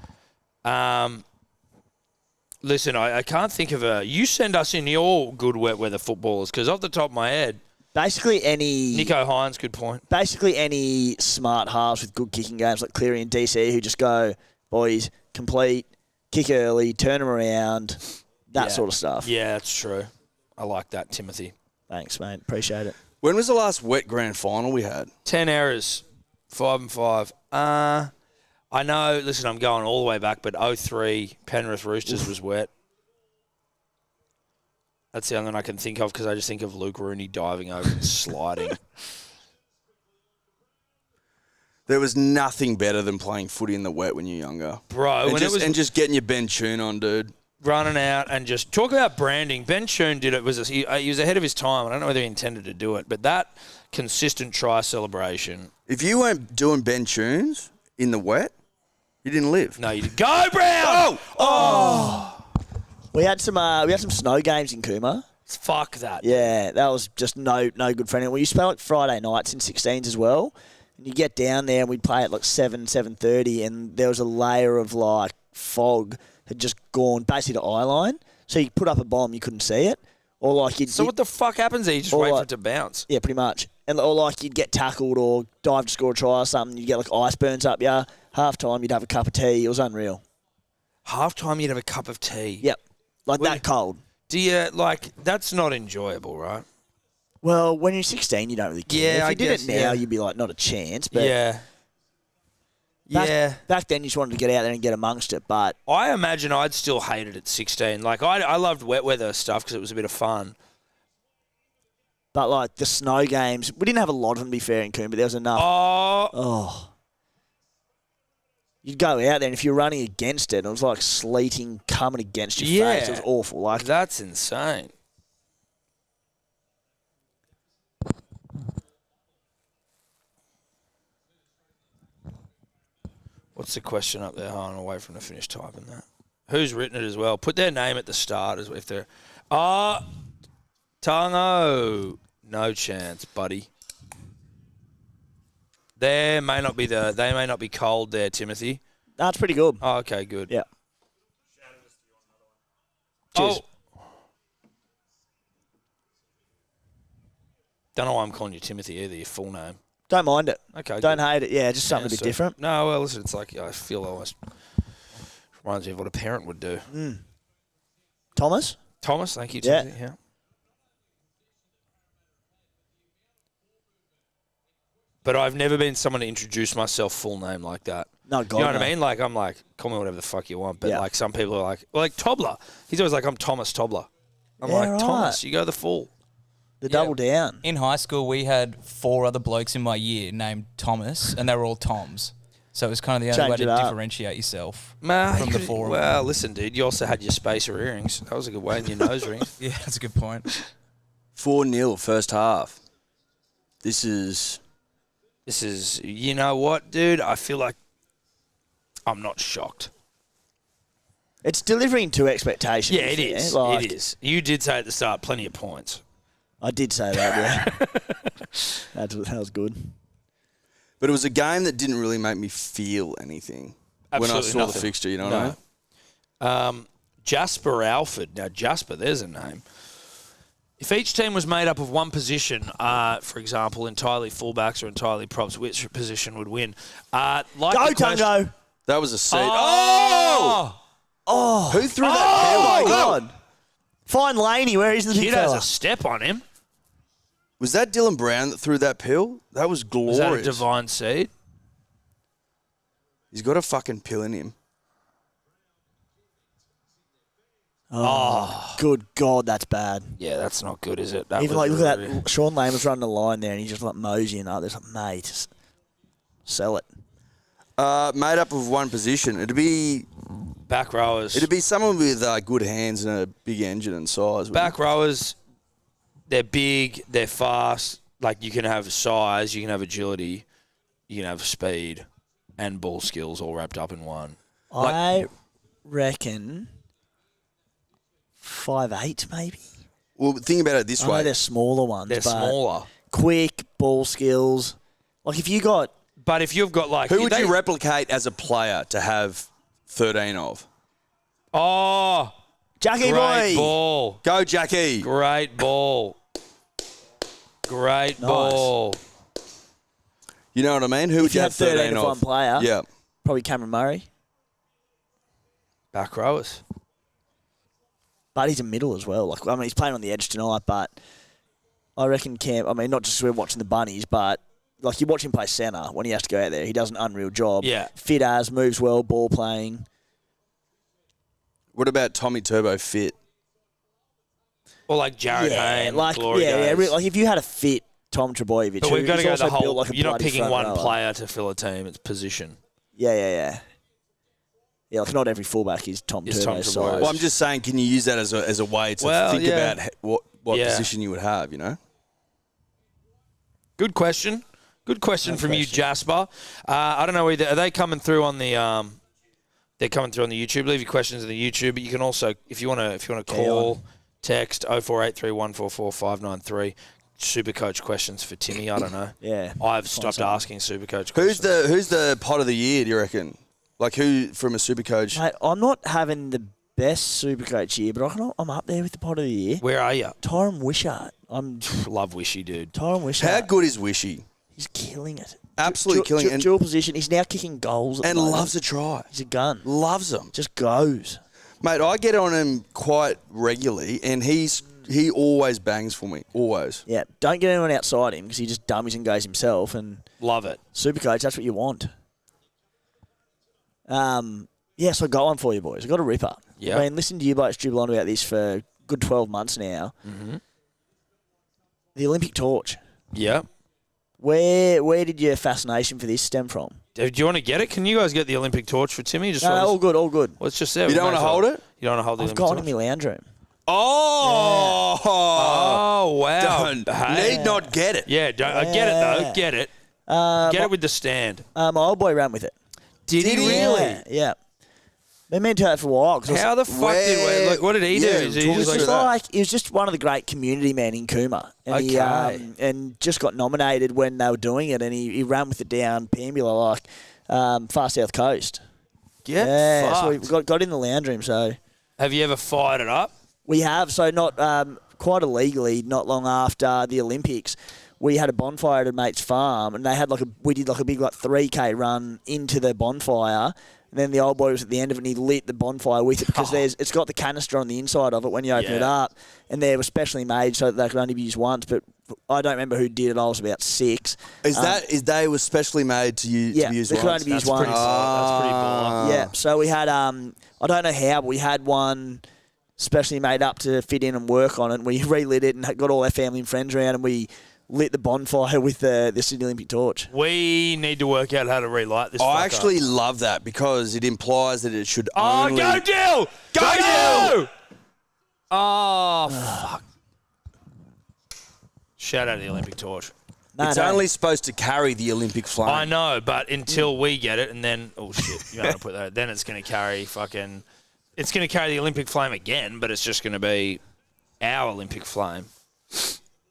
Listen, I can't think of a... You send us in your good wet weather footballers, because off the top of my head... Basically any... Nico Hines, good point. Basically any smart halves with good kicking games like Cleary and DC who just go, boys, complete, kick early, turn them around, that sort of stuff. Yeah, that's true. I like that, Timothy. Thanks, mate. Appreciate it. When was the last wet grand final we had? 10 errors, 5 and 5. I know, listen, I'm going all the way back, but 03 Penrith Roosters was wet. That's the only one I can think of because I just think of Luke Rooney diving over and sliding. There was nothing better than playing footy in the wet when you're younger. Bro, and just getting your Ben Tune on, dude. Running out and just talk about branding. Ben Tune did it. He was ahead of his time. I don't know whether he intended to do it, but that consistent try celebration. If you weren't doing Ben Tunes in the wet, you didn't live. No, you did. Go Brown! Oh! We had some snow games in Cooma. Fuck that. Yeah, that was just no good friend. We used to play like Friday nights in 16s as well. And you get down there and we'd play at like 7:30, and there was a layer of like fog had just gone basically to eye line. So you put up a bomb, you couldn't see it. Or like what the fuck happens there? You just wait for it to bounce. Yeah, pretty much. Or like you'd get tackled or dive to score a try or something. You'd get like ice burns up you. Half time you'd have a cup of tea. It was unreal. Half time you'd have a cup of tea. Yep. That cold. Do you, that's not enjoyable, right? Well, when you're 16, you don't really care. Yeah, if you did it now, you'd be like, not a chance. But back then, you just wanted to get out there and get amongst it. But I imagine I'd still hate it at 16. Like, I loved wet weather stuff because it was a bit of fun. But, like, the snow games, we didn't have a lot of them, to be fair, in Coombe, but there was enough. Oh. You'd go out there, and if you're running against it, it was like sleeting coming against your face. It was awful. Like, that's insane. What's the question up there? Hold on, away from the finish typing that. Who's written it as well? Put their name at the start as if they're... Tango. No chance, buddy. They may not be cold there, Timothy. That's pretty good. Oh, okay, good. Yeah. Cheers. Don't know why I'm calling you Timothy either, your full name. Don't mind it. Okay. Don't hate it. Yeah, just something a bit different. No, well, listen, it's like I feel almost reminds me of what a parent would do. Thomas? Thomas, thank you, Timothy. Yeah. But I've never been someone to introduce myself full name like that. No, God, you know what I mean? Like, I'm like, call me whatever the fuck you want. But like, some people are like Tobler. He's always like, I'm Thomas Tobler. I'm like, right. Thomas, you go the full. The double down. In high school, we had 4 other blokes in my year named Thomas, and they were all Toms. So it was kind of the only way to differentiate yourself from the 4. Well, listen, dude, you also had your spacer earrings. That was a good way, and your nose rings. Yeah, that's a good point. 4-0 first half. This is This is, you know what, dude? I feel like I'm not shocked. It's delivering to expectations. Yeah, it is. Like, it is. You did say at the start, plenty of points. I did say that, yeah. that was good. But it was a game that didn't really make me feel anything when I saw the fixture, you know what I mean? Jasper Alford. Now, Jasper, there's a name. If each team was made up of one position, for example, entirely fullbacks or entirely props, which position would win? Go, Tungo! That was a seed. Oh! Who threw that? Oh, my God. Find Laney. Where is the big Kid fella? has a step on him. Was that Dylan Brown that threw that pill? That was glorious. Was that a divine seed? He's got a fucking pill in him. Oh, good God, that's bad. Yeah, that's not good, is it? Even like, look at that. Sean Lane was running the line there, and he's just like moseying up. There's like, mate, sell it. Made up of one position. It'd be back rowers. It'd be someone with good hands and a big engine and size. Back rowers, they're big, they're fast. Like, you can have size, you can have agility, you can have speed, and ball skills all wrapped up in one. I reckon 5'8", maybe. Well, think about it this way. I know they're smaller ones. They're smaller. Quick, ball skills. Like, if you got... But if you've got, like... Who would you replicate as a player to have 13 of? Oh! Jackie great boy! Ball. Go, Jackie. Great ball. Great ball. You know what I mean? Who would you have 13 of? of? One player, yeah. Probably Cameron Murray. Back rowers. But he's a middle as well. Like, I mean, he's playing on the edge tonight, but I reckon not just we're watching the Bunnies, but like you watch him play centre when he has to go out there. He does an unreal job. Yeah. Fit as, moves well, ball playing. What about Tommy Turbo fit? Or like Jared Hayne, like Glory days. like if you had a fit Tom Trebojevic, but we've got to go the whole. Like you're not picking one rower. player to fill a team; it's position. Yeah, like not every fullback is Tom Turbo's size. Well, I'm just saying, can you use that as a way to think about what position you would have? You know. Good question. Good question from you, Jasper. I don't know either. Are they coming through on the? They're coming through on the YouTube. Leave your questions in the YouTube, but you can also, if you want to call, text 0483144593. Supercoach questions for Timmy. I don't know. Yeah, I've stopped asking Supercoach questions. Who's the pot of the year? Do you reckon? Like who from a Supercoach? Mate, I'm not having the best Supercoach year, but I'm up there with the pot of the year. Where are you? Tyron Wishart. Love Wishy, dude. Tyron Wishart. How good is Wishy? He's killing it. Absolutely killing it. Dual position. He's now kicking goals. And loves a try. He's a gun. Loves them. Just goes. Mate, I get on him quite regularly, and he always bangs for me. Always. Yeah. Don't get anyone outside him because he just dummies and goes himself. And love it. Supercoach, that's what you want. So I got one for you boys. I got a ripper. Yeah. I mean, listen to you boys dribble on about this for a good 12 months now. Mm-hmm. The Olympic torch. Yeah. Where did your fascination for this stem from? Do you want to get it? Can you guys get the Olympic torch for Timmy? No, all good. Well, it's just there. You don't want to hold it? You don't want to hold the I've Olympic got torch? one in my lounge room. Oh! Yeah. Oh, wow. Don't. Need not get it. Yeah, I get it, though. Get it. Get it with the stand. My old boy ran with it. Did he really? Yeah. Been meant to have it for a while. How the fuck what did he do? Yeah, Is he just he was just one of the great community men in Cooma. And he and just got nominated when they were doing it, and he ran with it down Pambula, far south coast. So we got in the lounge room. So have you ever fired it up? we have. So not quite illegally, not long after the Olympics, we had a bonfire at a mate's farm, and they had we did a big 3K run into the bonfire. And then the old boy was at the end of it, and he lit the bonfire with it because it's got the canister on the inside of it when you open it up, and they were specially made so that they could only be used once. But I don't remember who did it. I was about 6. They were specially made to be used once? They could only be used once. That's pretty baller. Yeah, so we had I don't know how, but we had one specially made up to fit in and work on it. And we relit it and got all our family and friends around, and we lit the bonfire with the Sydney Olympic torch. We need to work out how to relight this. I actually love that because it implies that it should only... Oh, go Dill! Go Dill! Oh, fuck. Shout out to the Olympic torch. It's only supposed to carry the Olympic flame. I know, but until we get it, and then shit, you gotta put that. Then it's going to carry fucking. It's going to carry the Olympic flame again, but it's just going to be our Olympic flame.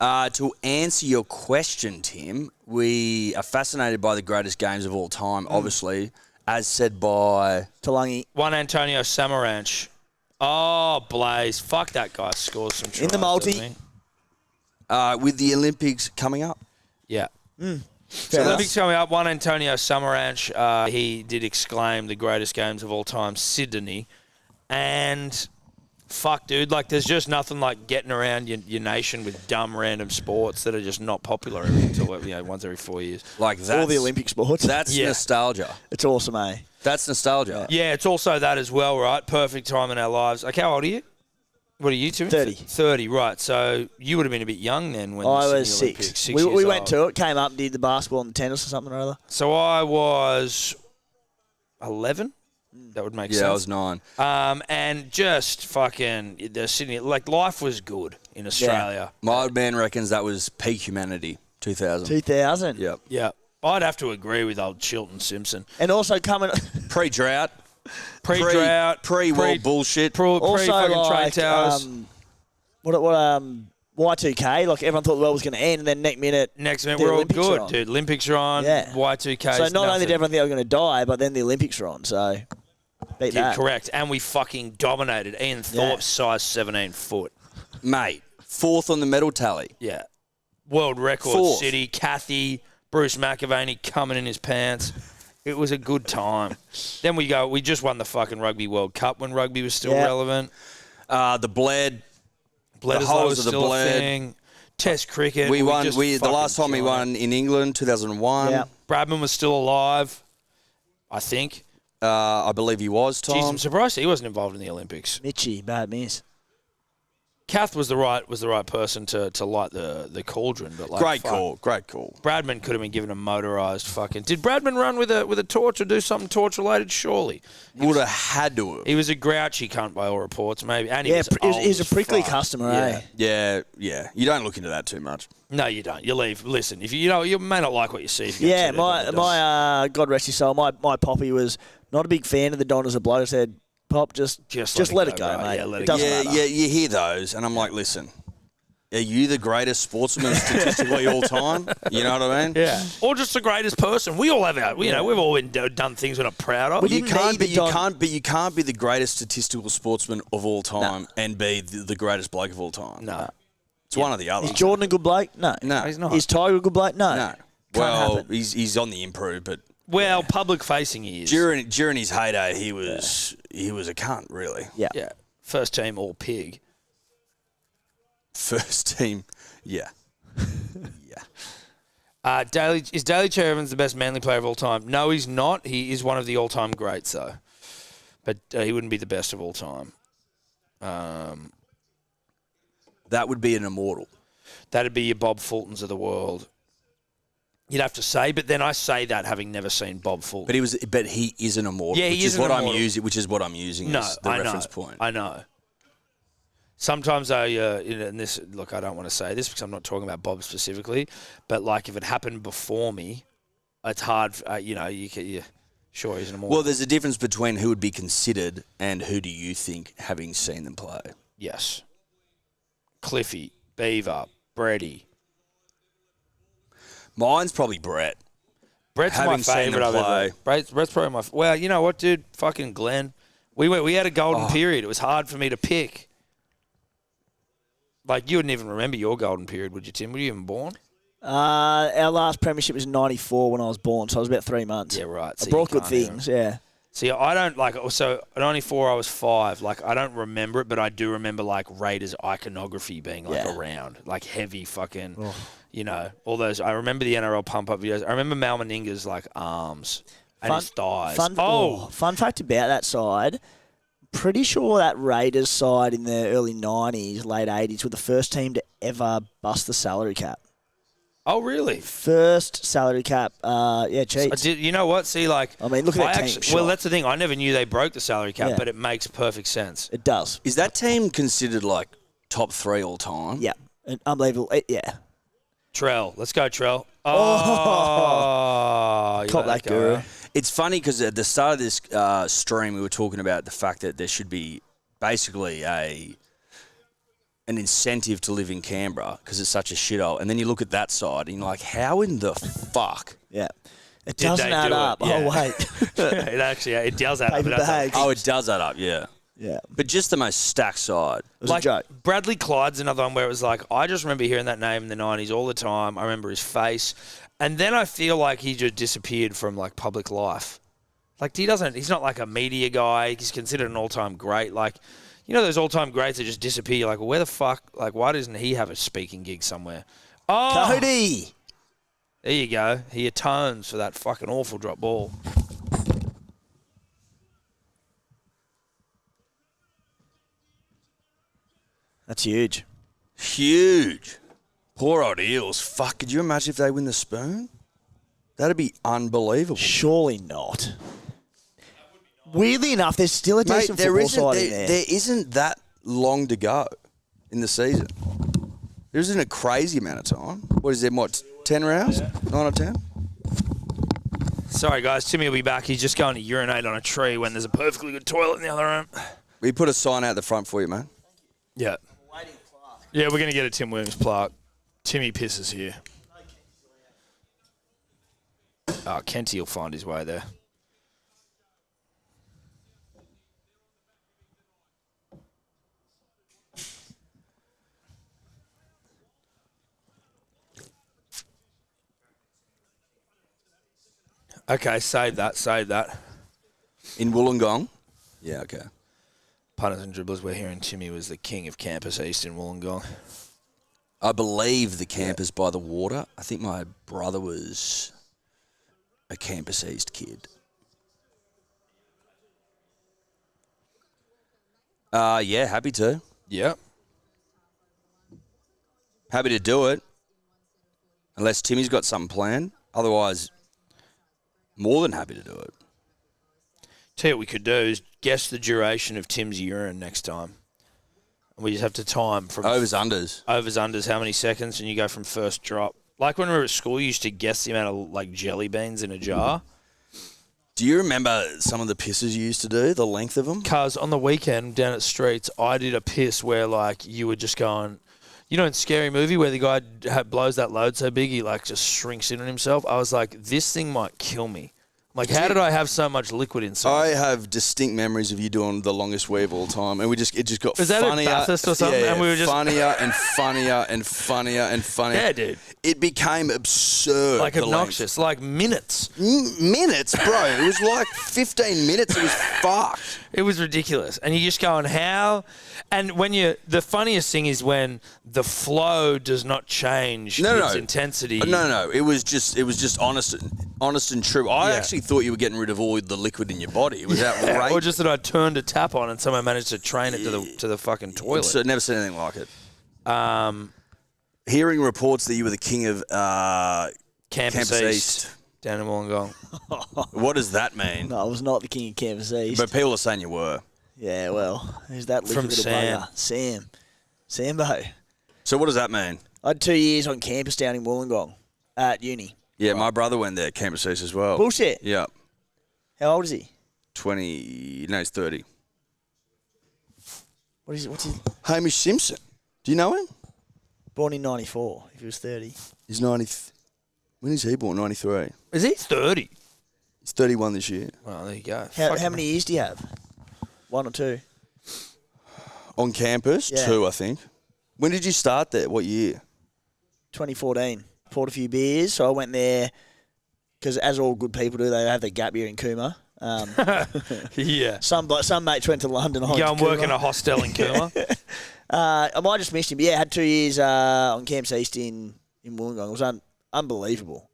To answer your question, Tim, we are fascinated by the greatest games of all time, obviously, as said by Talangi. One Antonio Samaranch. Oh, Blaze. Fuck, that guy scores some tries. In the multi. doesn't he? with the Olympics coming up. Yeah. Fair enough. Olympics coming up. One Antonio Samaranch. He did exclaim the greatest games of all time, Sydney. And fuck, dude, like there's just nothing like getting around your nation with dumb random sports that are just not popular until once every 4 years. Like that's, All the Olympic sports. That's nostalgia. It's awesome, eh? That's nostalgia. Yeah, it's also that as well, right? Perfect time in our lives. Like, how old are you? What are you two? 30. 30, right. So you would have been a bit young then when I the was Sydney 6. Olympics, 6 We years went old. to it, came up, did the basketball and the tennis or something or other. So I was 11. That would make sense. Yeah, I was 9. And just fucking the Sydney, like life was good in Australia. My old man reckons that was peak humanity, 2000. 2000. Yep. Yeah. I'd have to agree with old Chilton Simpson. And also coming... Pre-drought. Pre-drought. Pre-world bullshit. also Pre-fucking like, trade towers. Y2K, like everyone thought the world was going to end, and then next minute Next minute, the we're all Olympics are good, on. dude. Olympics are on. Yeah. Y2K. So not only did everyone think they were going to die, but then the Olympics are on, so beat that. Correct. And we fucking dominated. Ian Thorpe, size 17 foot. Mate, 4th on the medal tally. Yeah. World record 4th. city. Kathy, Bruce McAvaney coming in his pants. It was a good time. Then we just won the fucking Rugby World Cup when rugby was still relevant. The Bled. Bled The as though it holes was of the still a Bled. thing. Test cricket. We won. just The fucking last time we killed it. won in England, 2001. Yeah. Bradman was still alive, I think. I believe he was, Tom. Jeez, I'm surprised he wasn't involved in the Olympics. Mitchie, bad miss. Kath was the right person to light the cauldron, but like Great fuck. call. Great call. Bradman could have been given a motorised fucking. Did Bradman run with a torch or do something torch related? Surely. Would have had to have. He was a grouchy cunt by all reports, maybe. And he Yeah, was he's a old as prickly fuck. customer, Yeah. eh? Yeah. You don't look into that too much. No, you don't. You leave. Listen, if you may not like what you see. If you Yeah, go to the my God rest his soul, my poppy was not a big fan of the Don as a bloke. I said, Pop, just let it go, bro. mate. Yeah, let it it doesn't Yeah, matter. yeah. You hear those, and I'm like, listen. Are you the greatest sportsman statistically all time? You know what I mean? Yeah. Or just the greatest person. We all have our. We've all done things we're not proud of. We You didn't can't, need but the you Don- can't, but you can't be the greatest statistical sportsman of all time and be the greatest bloke of all time. No. It's one or the other. Is Jordan a good bloke? No. No. He's not. Is Tiger a good bloke? No. No. Can't Well, happen. he's on the improve, but Well, public facing he is. during his heyday, he was a cunt, really. Yeah. Yeah. First team all pig. First team, yeah. Is Daly Cherry Evans the best Manly player of all time? No, he's not. He is one of the all-time greats, though. But he wouldn't be the best of all time. That would be an immortal. That'd be your Bob Fultons of the world. You'd have to say, but then I say that having never seen Bob Fulton. But he is an immortal. Yeah, he which is is an what immortal. I'm using. Which is what I'm using No, as the I reference know. point. I know. Sometimes and this, look, I don't want to say this because I'm not talking about Bob specifically, but like if it happened before me, it's hard. Sure, he's an immortal. Well, there's a difference between who would be considered and who do you think, having seen them play. Yes. Cliffy, Beaver, Brady. Mine's probably Brett. Brett's Having my seen favourite him I've play. ever. Brett's probably my. Well, you know what, dude? Fucking Glenn. We had a golden period. It was hard for me to pick. Like you wouldn't even remember your golden period, would you, Tim? Were you even born? Our last premiership was 94 when I was born, so I was about 3 months. Yeah, right. I So brought you good can't even- things, yeah. See, I don't like. So at 94, I was 5. Like I don't remember it, but I do remember like Raiders iconography being like around, like heavy fucking, all those. I remember the NRL pump up videos. I remember Mal Meninga's like arms and his thighs. Fun fact about that side. Pretty sure that Raiders side in the early 90s, late 80s were the first team to ever bust the salary cap. Oh, really? First salary cap, cheats. You know what? See, like, I mean, look at that team. Well, that's the thing. I never knew they broke the salary cap, Yeah. but it makes perfect sense. It does. Is that team considered like top 3 all time? Yeah. Unbelievable. Yeah. Trell. Let's go, Trell. Oh, you Cop let that go. guru. It's funny because at the start of this stream, we were talking about the fact that there should be basically an incentive to live in Canberra because it's such a shithole. And then you look at that side and you're like, how in the fuck? Yeah. It Did doesn't they add do it? up. Yeah. Oh, wait. it does add up. Paper It does add up. bags. Oh, it does add up, yeah. Yeah. But just the most stacked side. It was a joke. Bradley Clyde's another one where it was like, I just remember hearing that name in the 90s all the time. I remember his face. And then I feel like he just disappeared from, like, public life. Like, he's not like a media guy. He's considered an all-time great. Like, you know those all-time greats that just disappear? You're like, well, where the fuck? Like, why doesn't he have a speaking gig somewhere? Oh! Cody! There you go. He atones for that fucking awful drop ball. That's huge. Huge. Poor old Eels. Fuck, could you imagine if they win the spoon? That'd be unbelievable. Surely not. Weirdly enough, there's still a Mate, decent football side in there. there isn't that long to go in the season. There isn't a crazy amount of time. What is there, 10 rounds? 9 or 10? Sorry, guys. Timmy will be back. He's just going to urinate on a tree when there's a perfectly good toilet in the other room. We put a sign out the front for you, man. Yeah. Yeah, we're going to get a Tim Williams plaque. Timmy pisses here. Oh, Kenty will find his way there. Okay, save that. In Wollongong? Yeah, okay. Punters and dribblers, we're hearing Timmy was the king of Campus East in Wollongong. I believe the camp is by the water. I think my brother was a Campus East kid. Yeah, happy to. Yep. Happy to do it. Unless Timmy's got something planned. Otherwise, more than happy to do it. Tell you what we could do is guess the duration of Tim's urine next time. We just have to time from Overs, unders. overs, unders, how many seconds, and you go from first drop. Like when we were at school, you used to guess the amount of like jelly beans in a jar. Do you remember some of the pisses you used to do, the length of them? Cuz on the weekend down at Streets, I did a piss where like you were just going, you know in Scary Movie where the guy blows that load so big he like just shrinks in on himself? I was like, this thing might kill me. Like, how did I have so much liquid inside? I have distinct memories of you doing the longest weave all the time, and it just got Was that funnier. at Bathurst or something? Yeah, And we were just funnier and funnier and funnier and funnier. Yeah, dude. It became absurd. Like the obnoxious, like minutes. minutes, bro. It was like 15 minutes. It was fucked. It was ridiculous. And you're just going, how? And when the funniest thing is when the flow does not change its intensity. No. It was just honest and true. I Yeah. actually thought you were getting rid of all the liquid in your body. It was outrageous. Or just that I turned a tap on and someone managed to train it to the fucking toilet. So, never seen anything like it. Hearing reports that you were the king of Campus East down in Wollongong. What does that mean? No, I was not the king of Campus East. But people are saying you were. Yeah, well, who's that little From little Sam. bugger? Sam. Sambo. So what does that mean? I had 2 years on campus down in Wollongong at uni. Yeah, my brother went there, Campus East as well. Bullshit. Yeah. How old is he? 20, no, he's 30. What's his... Hamish Simpson. Do you know him? Born in 94, if he was 30. He's 90. When is he born? 93. Is he 30? He's 31 this year. Well, there you go. How many years do you have? 1 or 2? On campus? Yeah. 2, I think. When did you start there? What year? 2014. Poured a few beers, so I went there because, as all good people do, they have their gap year in Cooma. Yeah. Some mates went to London. I You went go to and work Cooma. in a hostel in Cooma. I might have just missed him, but yeah, I had 2 years on Campus East in Wollongong. It was unbelievable.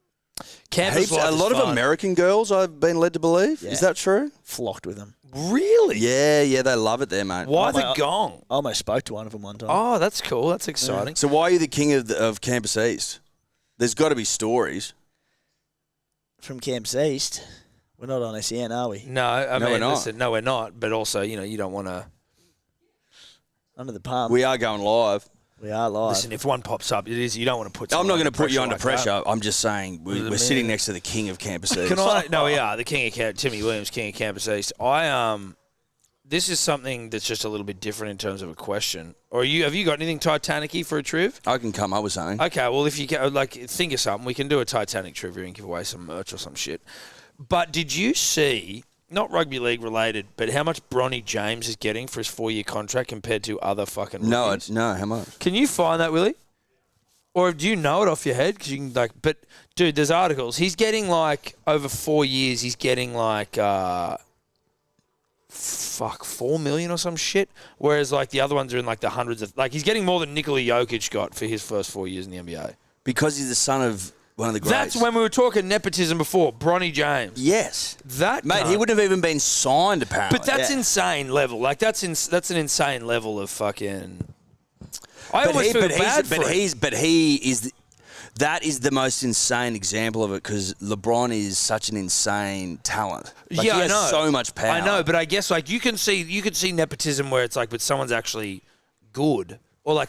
Campus life a is lot of fun. American girls, I've been led to believe. Yeah. Is that true? Flocked with them. Really? Yeah, they love it there, mate. Why the gong? I almost spoke to one of them one time. Oh, that's cool. That's exciting. So why are you the king of Campus East? There's got to be stories. From Campus East. We're not on SEN, are we? No, I No, mean, we're not. listen, no, we're not. But also, you don't want to. Under the palm. We are going live. We are live. Listen, if one pops up, it is. You don't want to put. I'm not going to put you under like pressure. that. I'm just saying we're sitting next to the king of Campus East. No, we are the king of Timmy Williams, king of Campus East. This is something that's just a little bit different in terms of a question. Or have you got anything Titanic-y for a triv? I can come up with something. Okay, well, if you think of something, we can do a Titanic trivia and give away some merch or some shit. But did you see, not rugby league related, but how much Bronny James is getting for his 4-year contract compared to other fucking rookies? No, how much? Can you find that, Willie? Or do you know it off your head? Because you can but dude, there's articles. He's getting over 4 years. He's getting 4 million or some shit. Whereas the other ones are in the hundreds of he's getting more than Nikola Jokic got for his first 4 years in the NBA. Because he's the son of one of the greats. That's when we were talking nepotism before. Bronny James. Yes. Mate, he wouldn't have even been signed apparently. But that's insane level. That's an insane level of fucking. That is the most insane example of it because LeBron is such an insane talent. He has so much power. I know, but I guess you can see nepotism where it's but someone's actually good. Or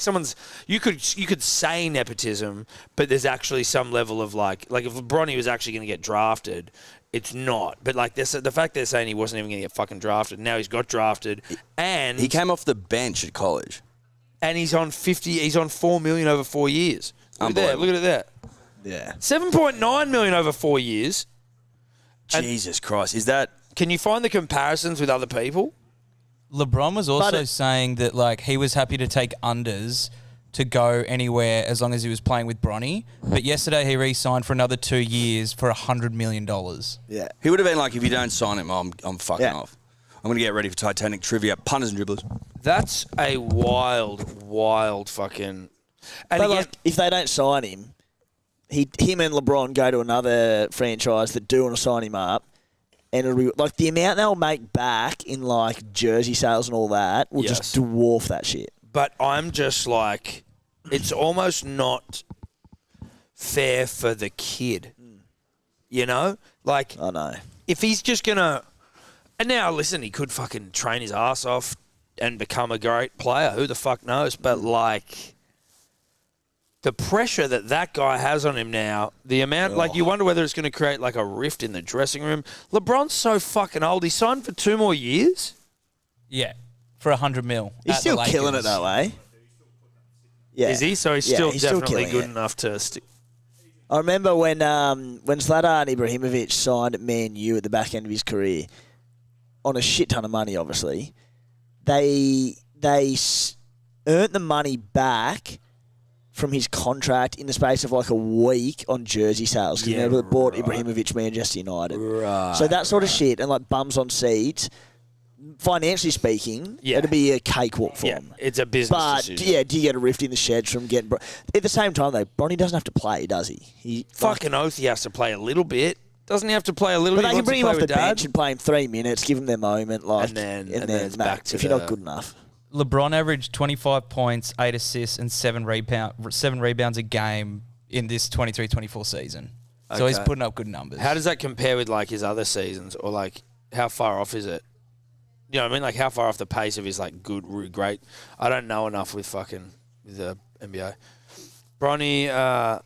you could say nepotism, but there's actually some level of if Bronny was actually going to get drafted, it's not. But the fact they're saying he wasn't even going to get fucking drafted, now he's got drafted, and he came off the bench at college, and he's on 4 million over 4 years. Look at that. Yeah, 7.9 million over 4 years. Jesus Christ, is that? Can you find the comparisons with other people? LeBron was also saying that he was happy to take unders to go anywhere as long as he was playing with Bronny. But yesterday he re-signed for another 2 years for $100 million. Yeah. He would have been if you don't sign him, I'm fucking off. I'm going to get ready for Titanic trivia. Punters and dribblers. That's a wild fucking... And but if they don't sign him, him and LeBron go to another franchise that do want to sign him up, and it'll be the amount they'll make back in jersey sales and all that will just dwarf that shit. But I'm just it's almost not fair for the kid. You know? I know. If he's just gonna, and now listen, he could fucking train his ass off and become a great player. Who the fuck knows? But the pressure that guy has on him now, the amount, you wonder whether it's going to create a rift in the dressing room. LeBron's so fucking old. He signed for 2 more years. Yeah, for $100 million. He's still killing it though, eh? Yeah. Is he? So he's still definitely good enough to stick. I remember when Zlatan Ibrahimovic signed at Man U at the back end of his career, on a shit ton of money, obviously, they earned the money back from his contract in the space of a week on jersey sales. Because remember, bought Ibrahimovic Manchester United. Right. So that sort of shit and bums on seats, financially speaking, it'd be a cakewalk for him. It's a business decision. Do you get a rift in the sheds from getting... At the same time, though, Bronny doesn't have to play, does he? Fucking oath he has to play a little bit. Doesn't he have to play a little bit? But they can bring him off the bench and play him 3 minutes, give him their moment, and then it's back to if you're not good enough. LeBron averaged 25 points, 8 assists, and 7 rebounds a game in this 23-24 season. Okay. So he's putting up good numbers. How does that compare with his other seasons, or how far off is it? You know what I mean? How far off the pace of his good, great? I don't know enough with the NBA. Bronny,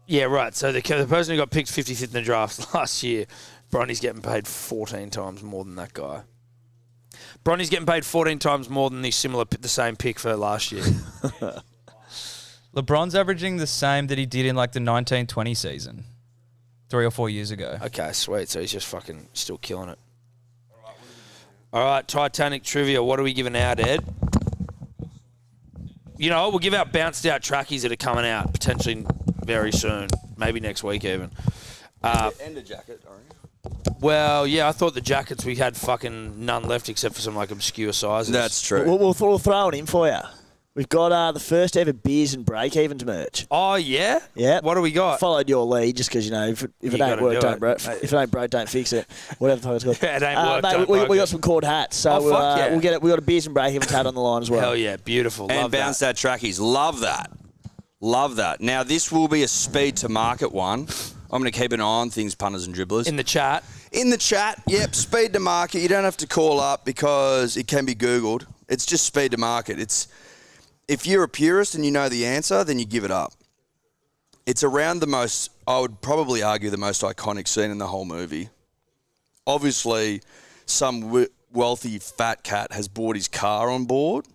yeah, right. So the person who got picked 55th in the draft last year, Bronny's getting paid 14 times more than that guy. Bronny's getting paid 14 times more than the same pick for last year. LeBron's averaging the same that he did in the 1920 season, 3 or 4 years ago. Okay, sweet. So he's just fucking still killing it. All right, Titanic trivia. What are we giving out, Ed? We'll give out bounced out trackies that are coming out potentially very soon, maybe next week even. And a jacket, aren't you? Well, yeah, I thought the jackets we had fucking none left except for some obscure sizes. That's true. We'll throw it in for you. We've got the first ever beers and break-evens merch. Oh, yeah? Yeah. What do we got? Followed your lead just because, if it ain't work, if it ain't broke, don't fix it. Whatever the fuck it's called. It ain't work, mate, we got some cord hats. So we got a beers and break-evens hat on the line as well. Hell yeah, beautiful. And bounce that trackies. Love that. Love that. Now, this will be a speed to market one. I'm going to keep an eye on things, punters and dribblers. In the chat? In the chat, yep, speed to market. You don't have to call up because it can be Googled. It's just speed to market. If you're a purist and you know the answer, then you give it up. It's around I would probably argue, the most iconic scene in the whole movie. Obviously, some wealthy fat cat has brought his car on board,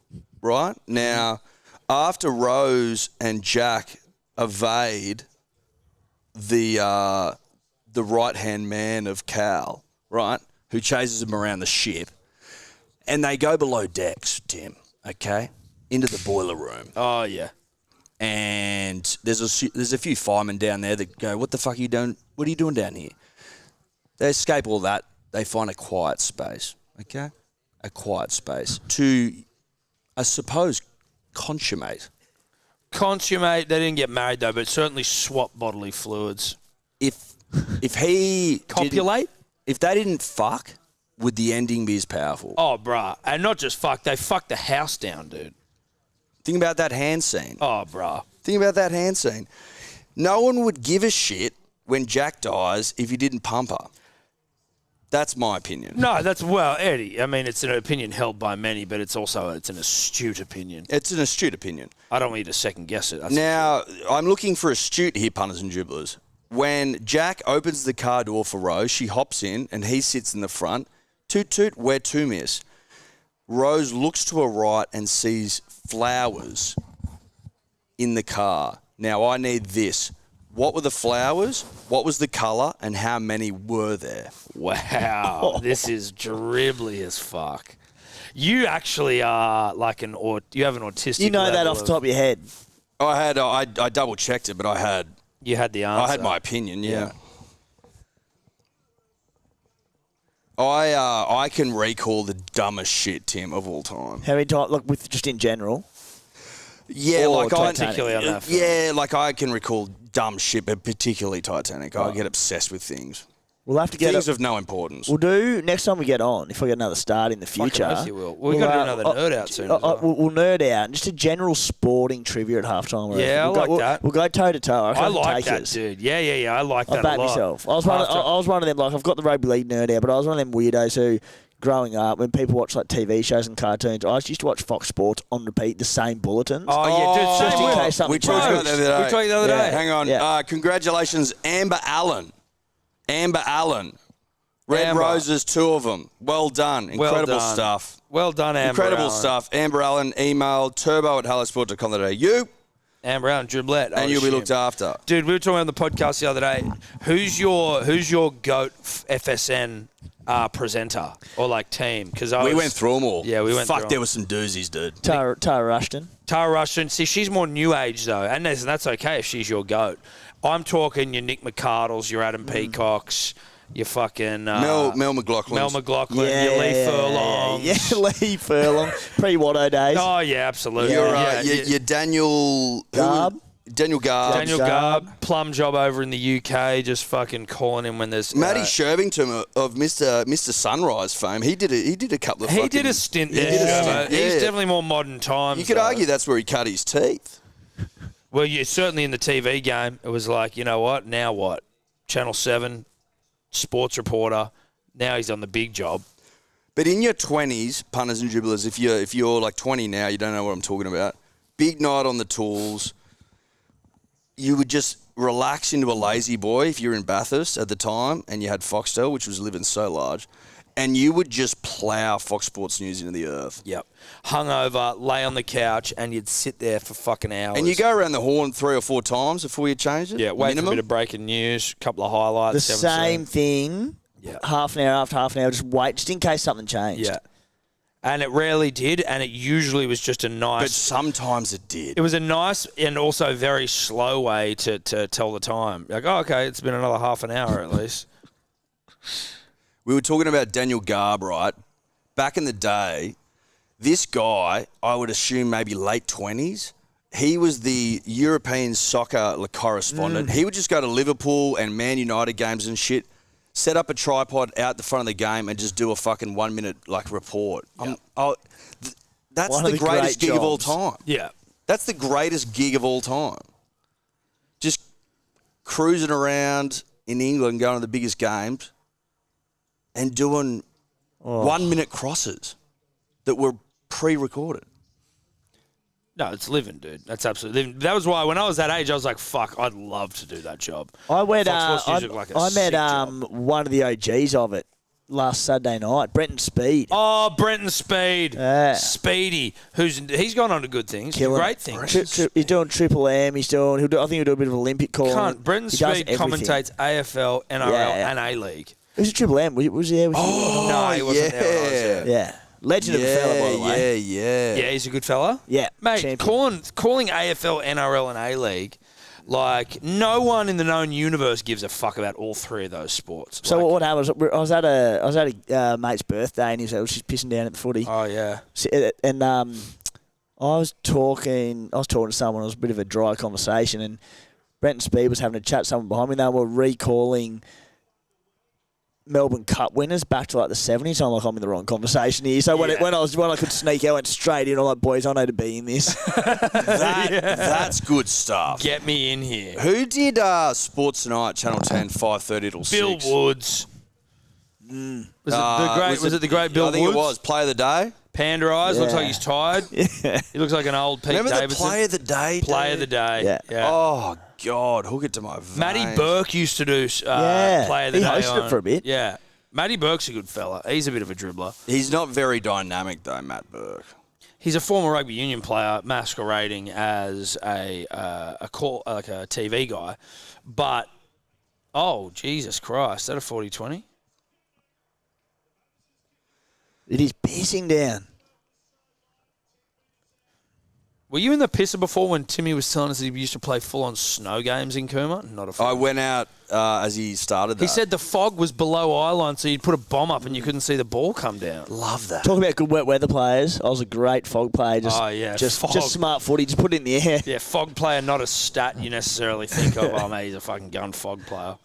right? Now, after Rose and Jack evade the right-hand man of Cal, right, who chases him around the ship, and they go below decks, Tim, okay, into the boiler room. Oh, yeah. And there's a few firemen down there that go, what the fuck are you doing? What are you doing down here? They escape all that. They find a quiet space, okay? A quiet space to, I suppose, consummate. Consummate, they didn't get married though, but certainly swap bodily fluids. If he Copulate? if they didn't fuck, would the ending be as powerful? Oh, bruh. And not just fuck, they fucked the house down, dude. Think about that hand scene. Oh, bruh. Think about that hand scene. No one would give a shit when Jack dies if he didn't pump her. That's my opinion. No, well, Eddie, I mean, it's an opinion held by many, but it's an astute opinion. It's an astute opinion. I don't want you to second guess it. Now, I'm looking for astute here, punters and dribblers. When Jack opens the car door for Rose, she hops in and he sits in the front. Toot toot, where to, miss? Rose looks to her right and sees flowers in the car. Now, I need this. What were the flowers? What was the colour? And how many were there? Wow. This is dribbly as fuck. You actually are like you have an autistic You know that level off the top of your head. I double checked it, but I had You had the answer. I had my opinion, yeah. I can recall the dumbest shit, Tim, of all time. How many times, like with just in general? Yeah, Or like particularly on that film. yeah, like I can recall dumb shit, but particularly Titanic. I get obsessed with things. We'll have to get Things of no importance. We'll do next time we get on. If we get another start in the future, Fucking oath you will. We've got to do another nerd out soon. As well. We'll nerd out. Just a general sporting trivia at halftime. Yeah, I like that. We'll go toe to toe. I like that, dude. Yeah. I like that I back a lot. myself. I was one of them. Like I've got the rugby league nerd out, but I was one of them weirdos who, growing up, when people watch like TV shows and cartoons, I used to watch Fox Sports on repeat, the same bulletins. Oh, yeah, dude. just Same in with- case something We talked about changed. that the other day. We talked the other day. Hang on. Yeah. Congratulations, Amber Allen. Amber Allen. Red Amber. Roses, 2 of them. Well done. Incredible done. stuff. Well done, Amber. Incredible Allen. stuff. Amber Allen, email turbo@hellosport.com.au. Amber Allen, dribblet. And you'll be looked after. Dude, we were talking on the podcast the other day. Who's your GOAT FSN presenter or like team? Because We went through them all. Yeah, we went Fuck, through there 'em. were some doozies, dude. Tara Rushton. Tara Rushton. See, she's more new age though, and that's okay if she's your GOAT. I'm talking your Nick McCardles, your Adam Peacocks, your fucking Mel McLaughlin. Mel McLaughlin, your Lee Furlong. Yeah, Lee Furlong. Pre-Watto days. Oh yeah, absolutely. Your Daniel Garb. Daniel Garb. Daniel Garb, plum job over in the UK, just fucking calling him when there's Matty Shervington of Mr. Sunrise fame. He did a couple of. He did a stint there. did a Shervo. stint, He's yeah. definitely more modern times. You could though. argue that's where he cut his teeth. Well, yeah, certainly in the TV game, it was like, you know what? Now what? Channel 7, sports reporter. Now he's on the big job. But in your 20s, punters and dribblers, if you're like 20 now, you don't know what I'm talking about. Big night on the tools. You would just relax into a lazy boy if you're in Bathurst at the time and you had Foxtel, which was living so large, and you would just plough Fox Sports News into the earth. Yep. Hungover, lay on the couch, and you'd sit there for fucking hours. And you go around the horn 3 or 4 times before you changed it? Yeah, wait minimum? for a bit of breaking news, a couple of highlights. The 7-7. same thing. Yeah. Half an hour after half an hour. Just wait, just in case something changed. Yeah. And it rarely did, and it usually was just a But nice... sometimes it did. It was a nice and also very slow way to tell the time. Like, oh, okay, it's been another half an hour at least. We were talking about Daniel Garb, right? Back in the day, this guy, I would assume maybe late 20s, he was the European soccer correspondent. He would just go to Liverpool and Man United games and shit, set up a tripod out the front of the game and just do a fucking 1 minute report. That's One of the the greatest great gig of all jobs. time. Yeah. That's the greatest gig of all time. Just cruising around in England, going to the biggest games and doing 1 minute crosses that were pre-recorded. No, it's living, dude. That's absolutely living. That was why when I was that age, I was like, fuck, I'd love to do that job. I went. Fox Sports News looked like a I sick met job. one of the OGs of it last Saturday night, Brenton Speed. Oh, Brenton Speed. Yeah. Speedy. He's gone on to good things. Killing Great it. things. He's doing Triple M. I think he'll do a bit of Olympic calling. Brenton He does Speed everything. commentates AFL, NRL, and A-League. Who's a Triple M? Was he there with you? No, he wasn't there when I was there. Yeah. Legend of a fella, by the way. Yeah, he's a good fella. Yeah, Mate, champion. calling AFL, NRL, and A-League, like, no one in the known universe gives a fuck about all three of those sports. So like, what happened was I was at a mate's birthday and he was just pissing down at the footy. Oh, yeah. And I was talking to someone. It was a bit of a dry conversation, and Brenton Speed was having a chat with someone behind me. They were recalling Melbourne Cup winners back to like the 70s. I'm like, I'm in the wrong conversation here. So when I could sneak out, I went straight in. I'm like, boys, I know to be in this. That's good stuff. Get me in here. Who did Sports Tonight, Channel 10, 5:30 till 6? Bill Woods. Was it the great Bill Woods? I think it was. Play of the day. Panda eyes. Looks Yeah. like he's tired. He looks like an old Pete Remember Davidson. the Play of the Day? Play of the day. Yeah. Oh, God. Hook it to my veins. Matty Burke used to do Play of the He Day hosted it on- for a bit. Yeah. Matty Burke's a good fella. He's a bit of a dribbler. He's not very dynamic, though, Matt Burke. He's a former rugby union player masquerading as a TV guy. But, oh, Jesus Christ. Is that a 40-20? It is pissing down. Were you in the pisser before when Timmy was telling us that he used to play full-on snow games in Cooma? Not a I went out as he started that. He said the fog was below eye line, so you'd put a bomb up and you couldn't see the ball come down. Love that. Talk about good wet weather players. I was a great fog player. Fog. Just smart footy. Just put it in the air. Yeah, fog player, not a stat you necessarily think of. Oh, mate, he's a fucking gun fog player.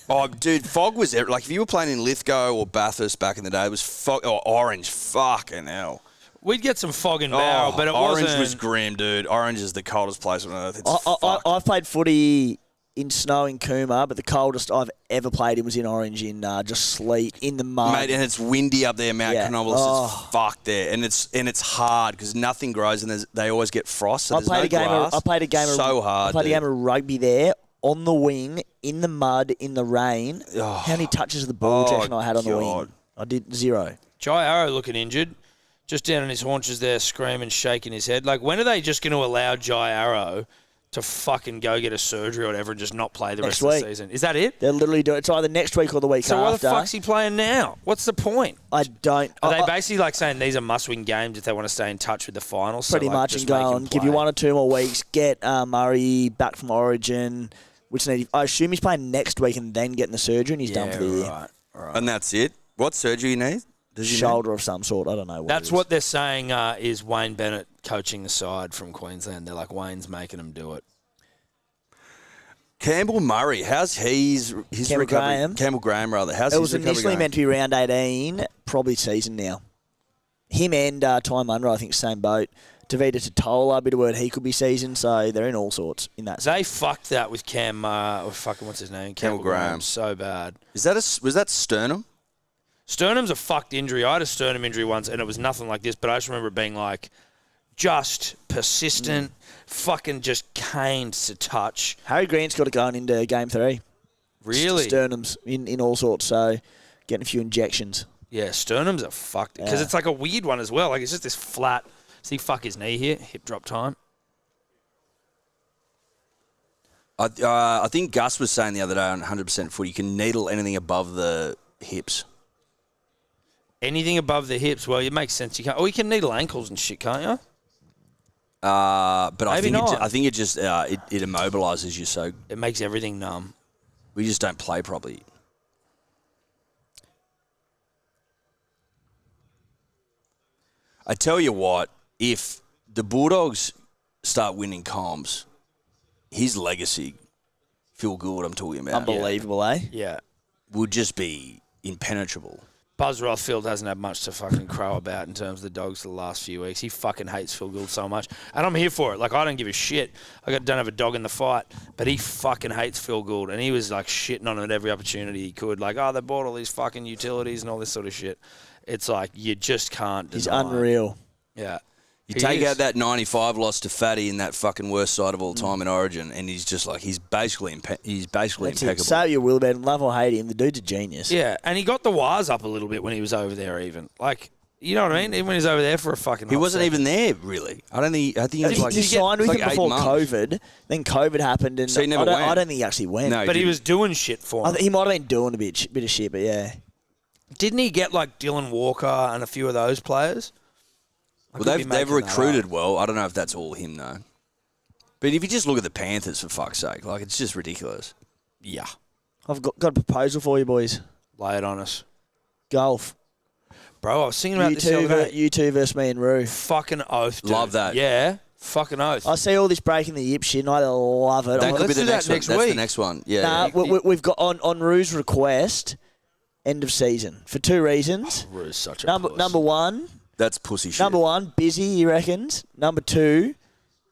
Oh, dude, fog was like if you were playing in Lithgow or Bathurst back in the day, it was fog or orange. Fucking hell. We'd get some fog in Barrow, but it orange wasn't. was grim, dude. Orange is the coldest place on earth. It's fucked. I've played footy in snow in Cooma, but the coldest I've ever played in was in orange in just sleet in the mud. Mate, and it's windy up there, Mount Yeah. Canobolas. Oh. It's fucked there, and it's hard because nothing grows, and they always get frost. So I there's played no a game. grass. I played a game. So hard. I played dude. a game of rugby there on the wing in the mud in the rain. Oh. How many touches of the ball do you reckon I had on the God. wing? I did 0. Jai Arrow looking injured. Just down on his haunches there, screaming, shaking his head. Like, when are they just going to allow Jai Arrow to fucking go get a surgery or whatever and just not play the rest of the season? Is that it? They're literally doing it. It's either next week or the week So after. why the fuck's he playing now? What's the point? I don't. Are they basically like saying these are must-win games if they want to stay in touch with the finals? pretty so, like, much just and make go him on, give you play? 1 or 2 more weeks, get Murray back from Origin, which I assume he's playing next week and then getting the surgery and he's done for the year. Right. And that's it. What surgery you need? Does he Shoulder of some sort. I don't know what That's it is. what they're saying is Wayne Bennett coaching the side from Queensland. They're like, Wayne's making him do it. Campbell Murray, how's his Campbell recovery? Graham. Campbell Graham, rather. How's It his was recovery initially going? meant to be round 18, probably season now. Him and Ty Munro, I think, same boat. Tavita Totola, a bit of word he could be season, so they're in all sorts in that. They fucked that with Cam, what's his name? Campbell Graham. So bad. Was that sternum? Sternum's a fucked injury. I had a sternum injury once, and it was nothing like this, but I just remember it being like just persistent, fucking just caned to touch. Harry Grant's got it going into game 3. Really? Sternums in all sorts, so getting a few injections. Yeah, sternums are fucked. Because Yeah. it's like a weird one as well. Like, it's just this flat. See, fuck his knee here. Hip drop time. I think Gus was saying the other day on 100% footy, you can needle anything above the hips. Anything above the hips, well, it makes sense. You can't. Oh, you can needle ankles and shit, can't you? But Maybe I think not. I think it just it immobilises you, so It makes everything numb. we just don't play properly. I tell you what, if the Bulldogs start winning comms, his legacy, Phil Gould, I'm talking about, Unbelievable, eh? Yeah. would just be impenetrable. Buzz Rothfield hasn't had much to fucking crow about in terms of the Dogs for the last few weeks. He fucking hates Phil Gould so much. And I'm here for it. Like, I don't give a shit. Don't have a dog in the fight. But he fucking hates Phil Gould. And he was, like, shitting on him at every opportunity he could. Like, they bought all these fucking utilities and all this sort of shit. It's like, you just can't deny He's unreal. Yeah. You take out that 95 loss to Fatty in that fucking worst side of all time in Origin, and he's just like he's basically impeccable. Say what you will about him, love or hate him, the dude's a genius. Yeah, and he got the wires up a little bit when he was over there. Even like, you know what I mean? Even when he was over there for a fucking. He wasn't second. even there really. I think he was like he signed with like him before 8 months. COVID. Then COVID happened, and So he never I went? don't think he actually went. No, But he was doing shit for him. He might have been doing a bit of shit, but yeah. Didn't he get like Dylan Walker and a few of those players? Well, they've recruited well. I don't know if that's all him though. But if you just look at the Panthers, for fuck's sake, like it's just ridiculous. Yeah. I've got a proposal for you, boys. Lay it on us. Golf. Bro, I was thinking about this the other day. You two versus me and Roo. Fucking oath, dude. Love that. Yeah. Fucking oath. I see all this breaking the yip shit, and I love it. That could be let's the do that next one. next That's week. the next one. Yeah. Nah, we've got on Roo's request, end of season, for 2 reasons. Rue's such a Number one, That's pussy shit. Number one, busy, he reckons. Number 2,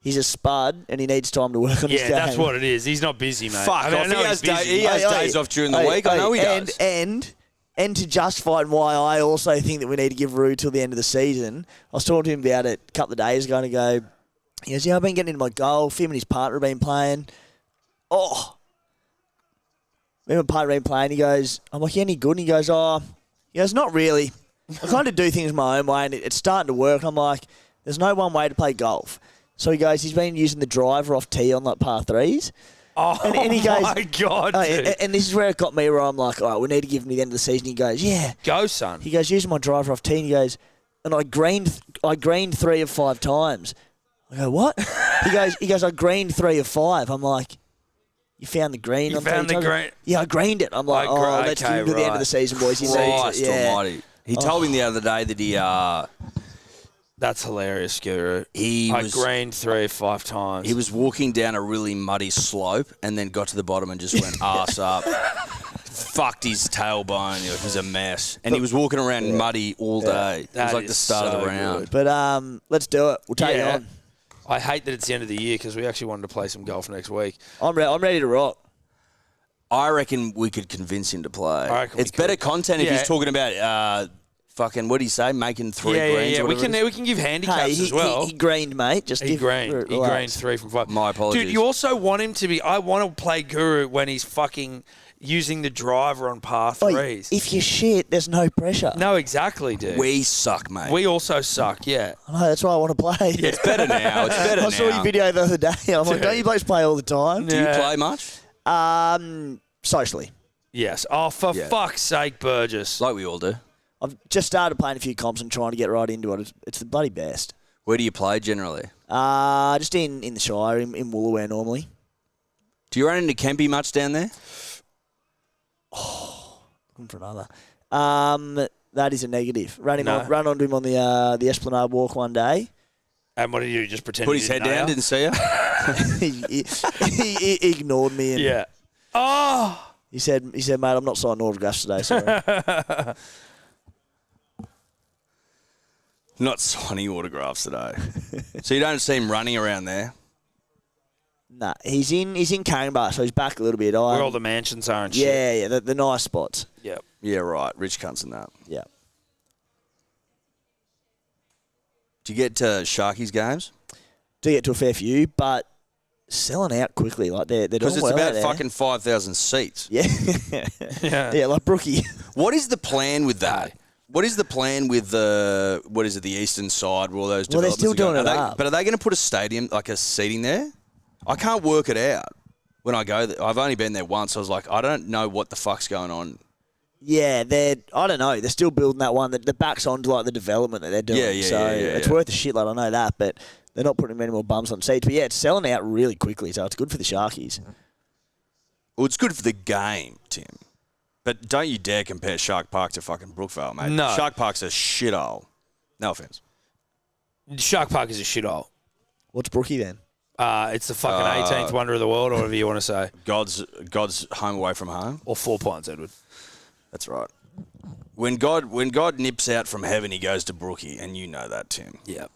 he's a spud and he needs time to work on his game. Yeah, that's what it is. He's not busy, mate. Fuck I mean, off. I know He has he's busy. he has days off during the week. I know he does. And to justify why I also think that we need to give Roo till the end of the season, I was talking to him about it a couple of days ago and he goes, yeah, I've been getting into my golf. Him and his partner have been playing. Oh. Me and my partner have been playing. He goes, I'm like, yeah, any good? And he goes, not really. I kind of do things my own way and it's starting to work. I'm like, there's no one way to play golf. So he goes, he's been using the driver off tee on like par 3s. Oh, and he goes, my God, dude. And this is where it got me where I'm like, all right, we need to give him to the end of the season. He goes, yeah. Go, son. He goes, using my driver off tee. And he goes, and I greened 3 of 5 times. I go, what? He goes, I greened 3 of 5. I'm like, you found the green? You found the green? Yeah, I greened it. I'm like, let's give him to the end of the season, boys. Christ almighty. He told me the other day that he That's hilarious, Guru. I greened 3 or 5 times. He was walking down a really muddy slope and then got to the bottom and just went arse up. Fucked his tailbone. It was a mess. And he was walking around muddy all day. It was like the start of the round. But let's do it. We'll take it on. I hate that it's the end of the year because we actually wanted to play some golf next week. I'm ready to rock. I reckon we could convince him to play. I reckon It's better content if he's talking about fucking, what did he say? Making 3 greens? Yeah. We can give handicaps as well. He greened, mate. He greened 3 from 5. My apologies. Dude, you also want him to be... I want to play Guru when he's fucking using the driver on par 3s. If you're shit, there's no pressure. No, exactly, dude. We suck, mate. We also suck, yeah. I know, that's why I want to play. It's better now. It's better now. I saw your video the other day. I'm like, don't you blokes play all the time? Do you play much? Socially. Yes. Oh, for fuck's sake, Burgess. Like we all do. I've just started playing a few comps and trying to get right into it. It's the bloody best. Where do you play generally? Just in the Shire, in Woolooware normally. Do you run into Kempy much down there? Looking for another. That is a negative. Run onto him on the Esplanade walk one day. And what did you just pretend? Put his head down, didn't see you? he ignored me. And Yeah. Oh. He said, mate, I'm not signing autographs today. Sorry. Not signing autographs today. So you don't see him running around there? Nah, he's in Canberra, so he's back a little bit. Where all the mansions are and shit. Yeah, the nice spots. Yep. Yeah, right. Rich cunts and that. Yeah. Do you get to Sharkies games? Do get to a fair few, but selling out quickly. Like they're doing Because it's well about out there. fucking 5,000 seats. Yeah. Yeah, like Brookie. What is the plan with that? What is the plan with the eastern side where all those Well, they're developments still are going? doing it up. But are they going to put a stadium, like a seating there? I can't work it out when I go there. I've only been there once. I was like, I don't know what the fuck's going on. Yeah, I don't know. They're still building that one. The back's onto like the development that they're doing. It's worth a shitload. I know that, but they're not putting many more bums on seats. But yeah, it's selling out really quickly, so it's good for the Sharkies. Well, it's good for the game, Tim. But don't you dare compare Shark Park to fucking Brookvale, mate. No. Shark Park's a shithole. No offense. Shark Park is a shithole. What's Brookie then? It's the fucking 18th wonder of the world, or whatever you want to say. God's home away from home. Or 4 points, Edward. That's right. When God nips out from heaven, he goes to Brookie, and you know that, Tim. Yeah.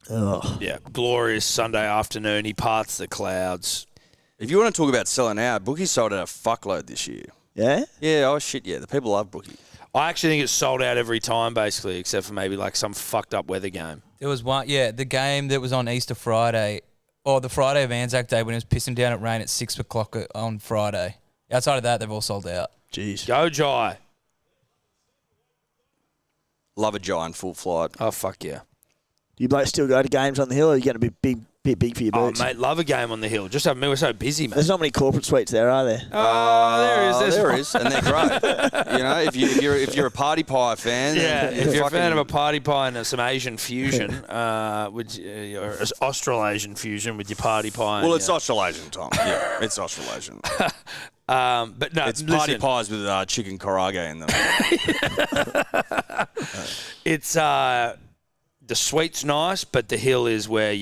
Oh. Yeah. Glorious Sunday afternoon. He parts the clouds. If you want to talk about selling out, Brookie sold out a fuckload this year. Yeah? Yeah, oh shit, yeah. The people love Brookie. I actually think it's sold out every time, basically, except for maybe like some fucked up weather game. There was one, the game that was on Easter Friday, or the Friday of Anzac Day when it was pissing down at rain at 6 o'clock on Friday. Outside of that, they've all sold out. Jeez. Go Jai. Love a giant full flight. Oh, fuck yeah. Do you blokes still go to games on the hill, or are you getting a bit big for your boots? Oh, mate, love a game on the hill. Just have me. We're so busy, mate. There's not many corporate suites there, are there? Oh, there is. There is, and they're great. If you're a party pie fan, Yeah, then if you're a fan of a party pie and some Asian fusion, or Australasian fusion with your party pie. Well, it's Australasian, Tom. Yeah, it's Australasian. But no, It's party listen, pies with chicken karage in them. It's the suite's nice, but the hill is where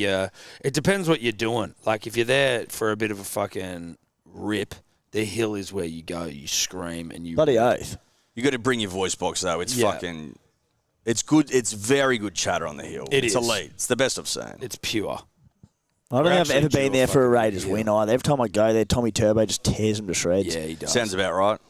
it depends what you're doing. Like if you're there for a bit of a fucking rip, the hill is where you go. You scream and you. Bloody oath. You got to bring your voice box though. It's Yeah. fucking. It's good. It's very good chatter on the hill. It's elite. It's the best I've seen. It's pure. I don't think I've actually ever been chill there for a fucking Raiders hill. win either. Every time I go there, Tommy Turbo just tears them to shreds. Yeah, he does. Sounds about right.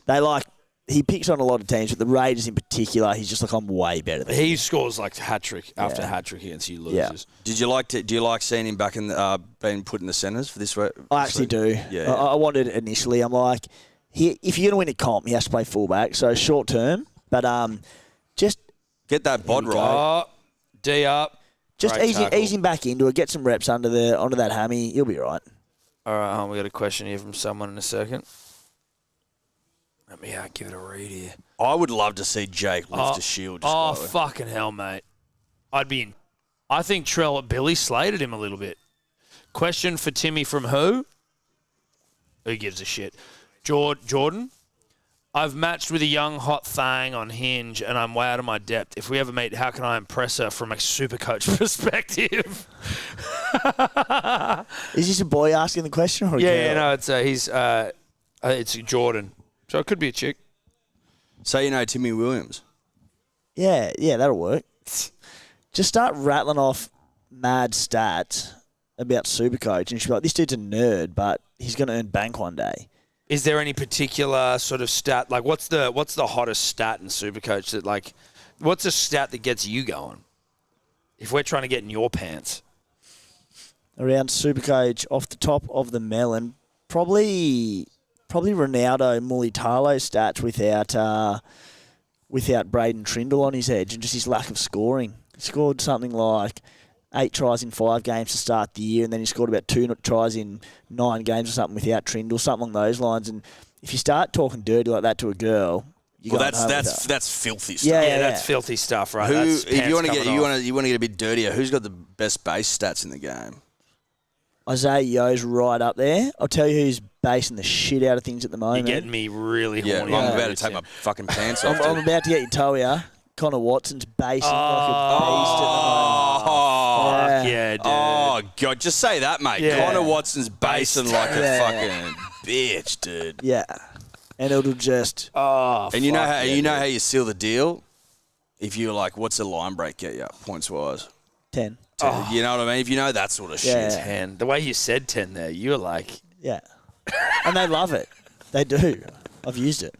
He picks on a lot of teams, but the Raiders in particular, he's just like, I'm way better than He scores like hat trick after hat trick against you losers. Do you like seeing him back in being put in the centres for this week? I actually do. Yeah. I wanted it initially. I'm like, if you're going to win a comp, he has to play fullback. So short term, but just Get that bod right. Oh, D up. just Great tackle. ease him back into it. Get some reps onto that hammy. He'll be all right. All right, we got a question here from someone in a second. Let me give it a read here. I would love to see Jake lift a shield. Just Oh, quietly. fucking hell, mate. I'd be in. I think Billy slated him a little bit. Question for Timmy from who? Who gives a shit? Jordan? I've matched with a young hot thang on Hinge and I'm way out of my depth. If we ever meet, how can I impress her from a Supercoach perspective? Is this a boy asking the question or a girl? No, it's Jordan. So it could be a chick. So you know Timmy Williams. Yeah, that'll work. Just start rattling off mad stats about Supercoach, and she'll be like, this dude's a nerd, but he's going to earn bank one day. Is there any particular sort of stat? Like, what's the hottest stat in Supercoach that, like, what's a stat that gets you going? If we're trying to get in your pants. Around Supercoach, off the top of the melon, probably Ronaldo Mulitalo stats without Braden Trindle on his edge and just his lack of scoring. He scored something like 8 tries in 5 games to start the year, and then he scored about 2 tries in 9 games or something without Trindle, something along those lines. And if you start talking dirty like that to a girl, that's filthy stuff. Yeah, That's filthy stuff, right? Who, That's if you want to pants get coming off. you want to get a bit dirtier, who's got the best base stats in the game? Isaiah Yo's right up there. I'll tell you who's basing the shit out of things at the You're moment. getting me really Yeah, horny. I'm about to take my fucking pants off. I'm about to get your toe here. Connor Watson's basing like a beast at the moment. Oh, Yeah, dude. oh, God, just say that, mate. Yeah. Connor Watson's basing like a Yeah. fucking bitch, dude. Yeah. And it'll just... Oh, And you know how fuck yeah, how you seal the deal? If you're like, what's the line break get you points wise? 10. You know what I mean? If you know that sort of Yeah. shit. 10. The way you said 10 there, you were like, Yeah. And they love it. They do. I've used it.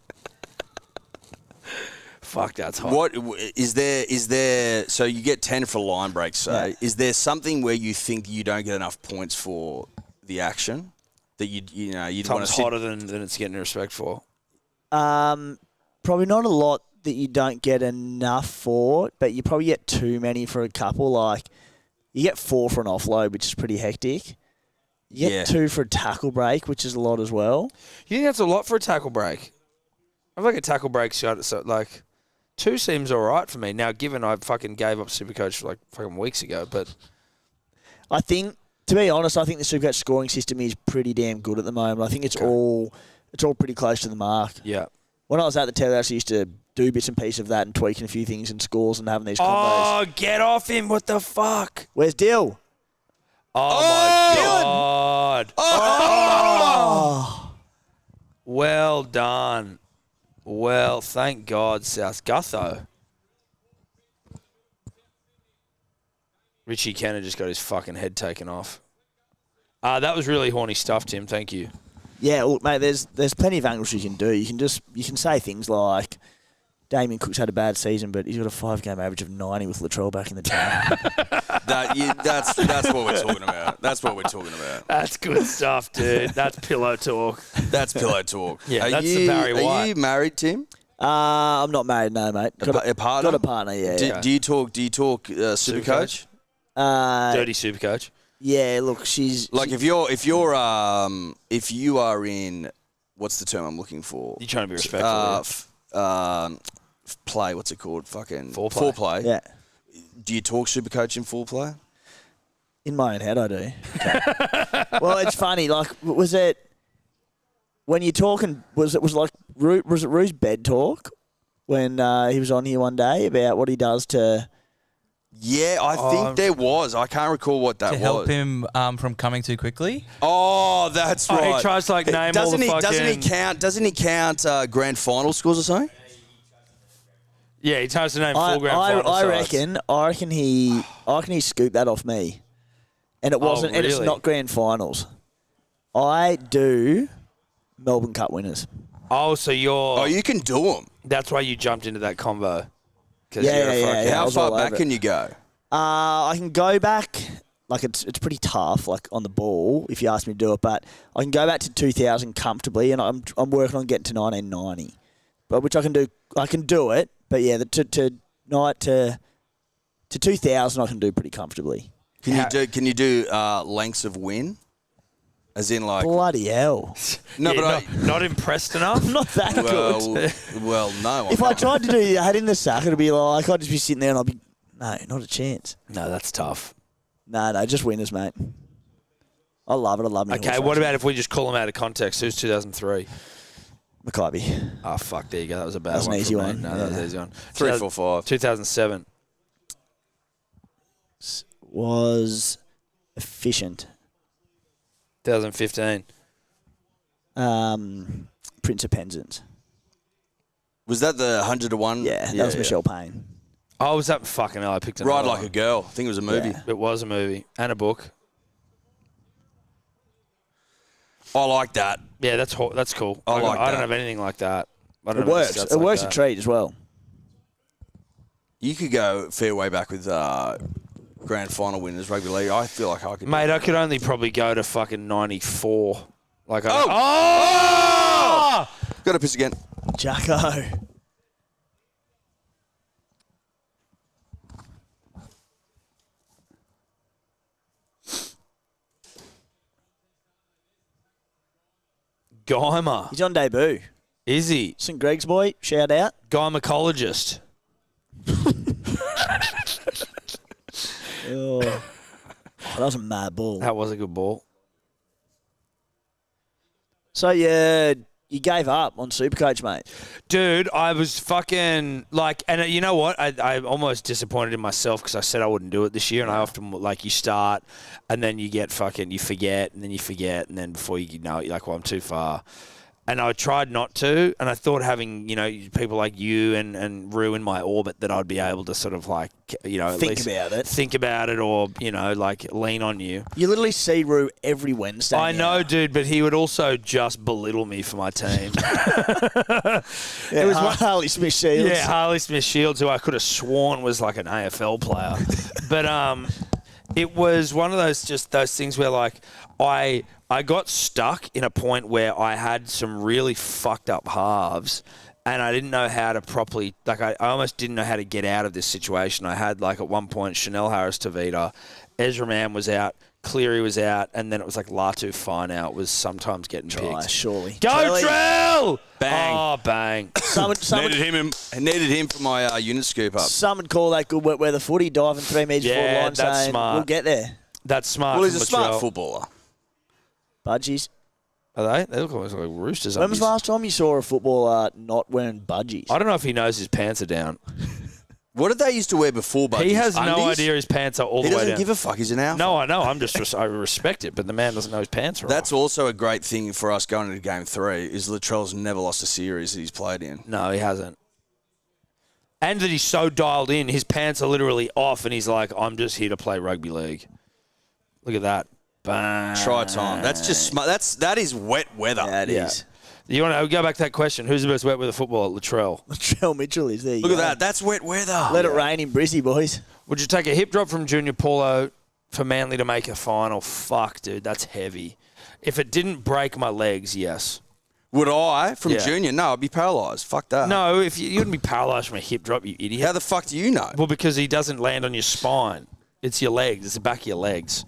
fuck, that's hot. What is there? So you get 10 for line breaks. So Yeah. is there something where you think you don't get enough points for the action that you'd want Something's to hotter than it's getting respect for. Probably not a lot that you don't get enough for, but you probably get too many for a couple. Like, you get 4 for an offload, which is pretty hectic. You get 2 for a tackle break, which is a lot as well. You think that's a lot for a tackle break? I feel like a tackle break shot, so like 2 seems all right for me. Now, given I fucking gave up Supercoach like fucking weeks ago, but I think, to be honest, I think the Supercoach scoring system is pretty damn good at the moment. I think it's all pretty close to the mark. yeah. When I was at the Telly, I actually used to do bits and pieces of that and tweaking a few things and scores and having these combos. Oh, get off him! What the fuck? Where's Dill? Oh my god! Oh! Well done. Well, thank God, South Gutho. Richie Kenner just got his fucking head taken off. That was really horny stuff, Tim. Thank you. Yeah, look, mate, there's plenty of angles you can do. You can say things like, Damien Cook's had a bad season, but he's got a 5-game average of 90 with Latrell back in the team. That's what we're talking about. That's what we're talking about. That's good stuff, dude. That's pillow talk. That's pillow talk. Yeah, that's the Barry White. Are you married, Tim? I'm not married, no, mate. A partner? Got a partner, yeah. Do you talk Supercoach? Dirty Supercoach. Yeah, look, she's Like if you are in, what's the term I'm looking for? You're trying to be respectful. Play, what's it called? Fucking Foreplay. Yeah. Do you talk Supercoach in foreplay? In my own head, I do. Well, it's funny. Like, was it when you're talking? Was it Rue's bed talk when he was on here one day about what he does to? Yeah, I think there was. I can't recall what that was. To help him from coming too quickly? Oh, that's right. He tries to like name all the fucking... Doesn't he count grand final scores or something? Yeah, he tries to name full grand final I sides. reckon he scooped that off me, and it wasn't. And it's really? not grand finals. I do Melbourne Cup winners. Oh, so you're... Oh, you can do them. That's why you jumped into that convo. Yeah. How I was far all back over it. can you go? I can go back. Like it's pretty tough, like on the ball, if you ask me to do it. But I can go back to 2000 comfortably, and I'm working on getting to 1990, but which I can do. I can do it, but yeah, to 2000 I can do pretty comfortably. Can you do lengths of win? As in like Bloody hell! no, Yeah, but not impressed enough? I'm not that good. well, no. If I tried to do that in the sack, it'd be like I'd just be sitting there and I'd be no, not a chance. No, that's tough. No, just winners, mate. I love it. I love it. Okay, what about if we just call them out of context? Who's 2003? Mackay? Oh, fuck, there you go. That was a bad That's one. an easy from me. one. No, that was an easy one. 3, 4, 5. 2007. Was efficient. 2015. Prince of Penzance. Was that the 100 to 1? Yeah, that was Michelle Payne. Oh, was that fucking hell? I picked another Ride Like one. a Girl. I think it was a movie. Yeah. It was a movie and a book. I like that. Yeah, that's cool. I like I that. don't have anything like that. I don't It have any works. stats It like works that. a treat as well. You could go fair way back with grand final winners rugby league. I feel like I could. Mate, I could only probably go to fucking 94. Like, Oh! Got to piss again. Jacko. Guymer. He's on debut. Is he? St. Greg's boy, shout out. Gynecologist. Oh, that was a mad ball. That was a good ball. So, yeah, you gave up on Supercoach, mate. Dude, I was fucking like, and you know what? I'm almost disappointed in myself because I said I wouldn't do it this year, and I often like you start, and then you get fucking you forget, and then before you know it, you're like, well, I'm too far. And I tried not to, and I thought having, people like you and Rue in my orbit that I'd be able to sort of like, at Think least about it. think about it, or like lean on you. You literally see Rue every Wednesday. I now. know, dude, but he would also just belittle me for my team. Yeah, It was one- Harley Smith Shields. Yeah, Harley Smith Shields, who I could have sworn was like an AFL player. But it was one of those things where like I got stuck in a point where I had some really fucked up halves, and I didn't know how to properly, like I almost didn't know how to get out of this situation. I had like at one point Chanel Harris-Tavita, Ezra Mann was out, Cleary was out, and then it was like Latu Fine-out was sometimes getting picked. Surely. Go Trelly. Trell! Bang. Oh, bang. Needed him for my unit scoop up. Some would call that good wet weather footy, diving 3 metres Yeah, forward line, that's saying, smart. we'll get there. That's smart. Well, he's a from smart Latrell. footballer. Budgies. Are they? They look almost like roosters. When was the last time you saw a footballer not wearing budgies? I don't know if he knows his pants are down. What did they used to wear before budgies? He has no Undies? idea his pants are all He the way doesn't down. give a fuck. He's an alpha. No, I know. I respect it, but the man doesn't know his pants are That's off. also a great thing for us going into Game 3 is Latrell's never lost a series that he's played in. No, he hasn't. And that he's so dialed in, his pants are literally off, and he's like, I'm just here to play rugby league. Look at that. Bang. Try time. That's just smart. That is wet weather. Yeah, it is. You want to go back to that question? Who's the best wet weather footballer? Latrell. Latrell Mitchell is there. Look at that. That's wet weather. Let it rain in Brizzy, boys. Would you take a hip drop from Junior Paulo for Manly to make a final? Fuck, dude, that's heavy. If it didn't break my legs, yes. Would I from Yeah. Junior? No, I'd be paralysed. Fuck that. No, if you wouldn't be paralysed from a hip drop, you idiot. How the fuck do you know? Well, because he doesn't land on your spine. It's your legs. It's the back of your legs.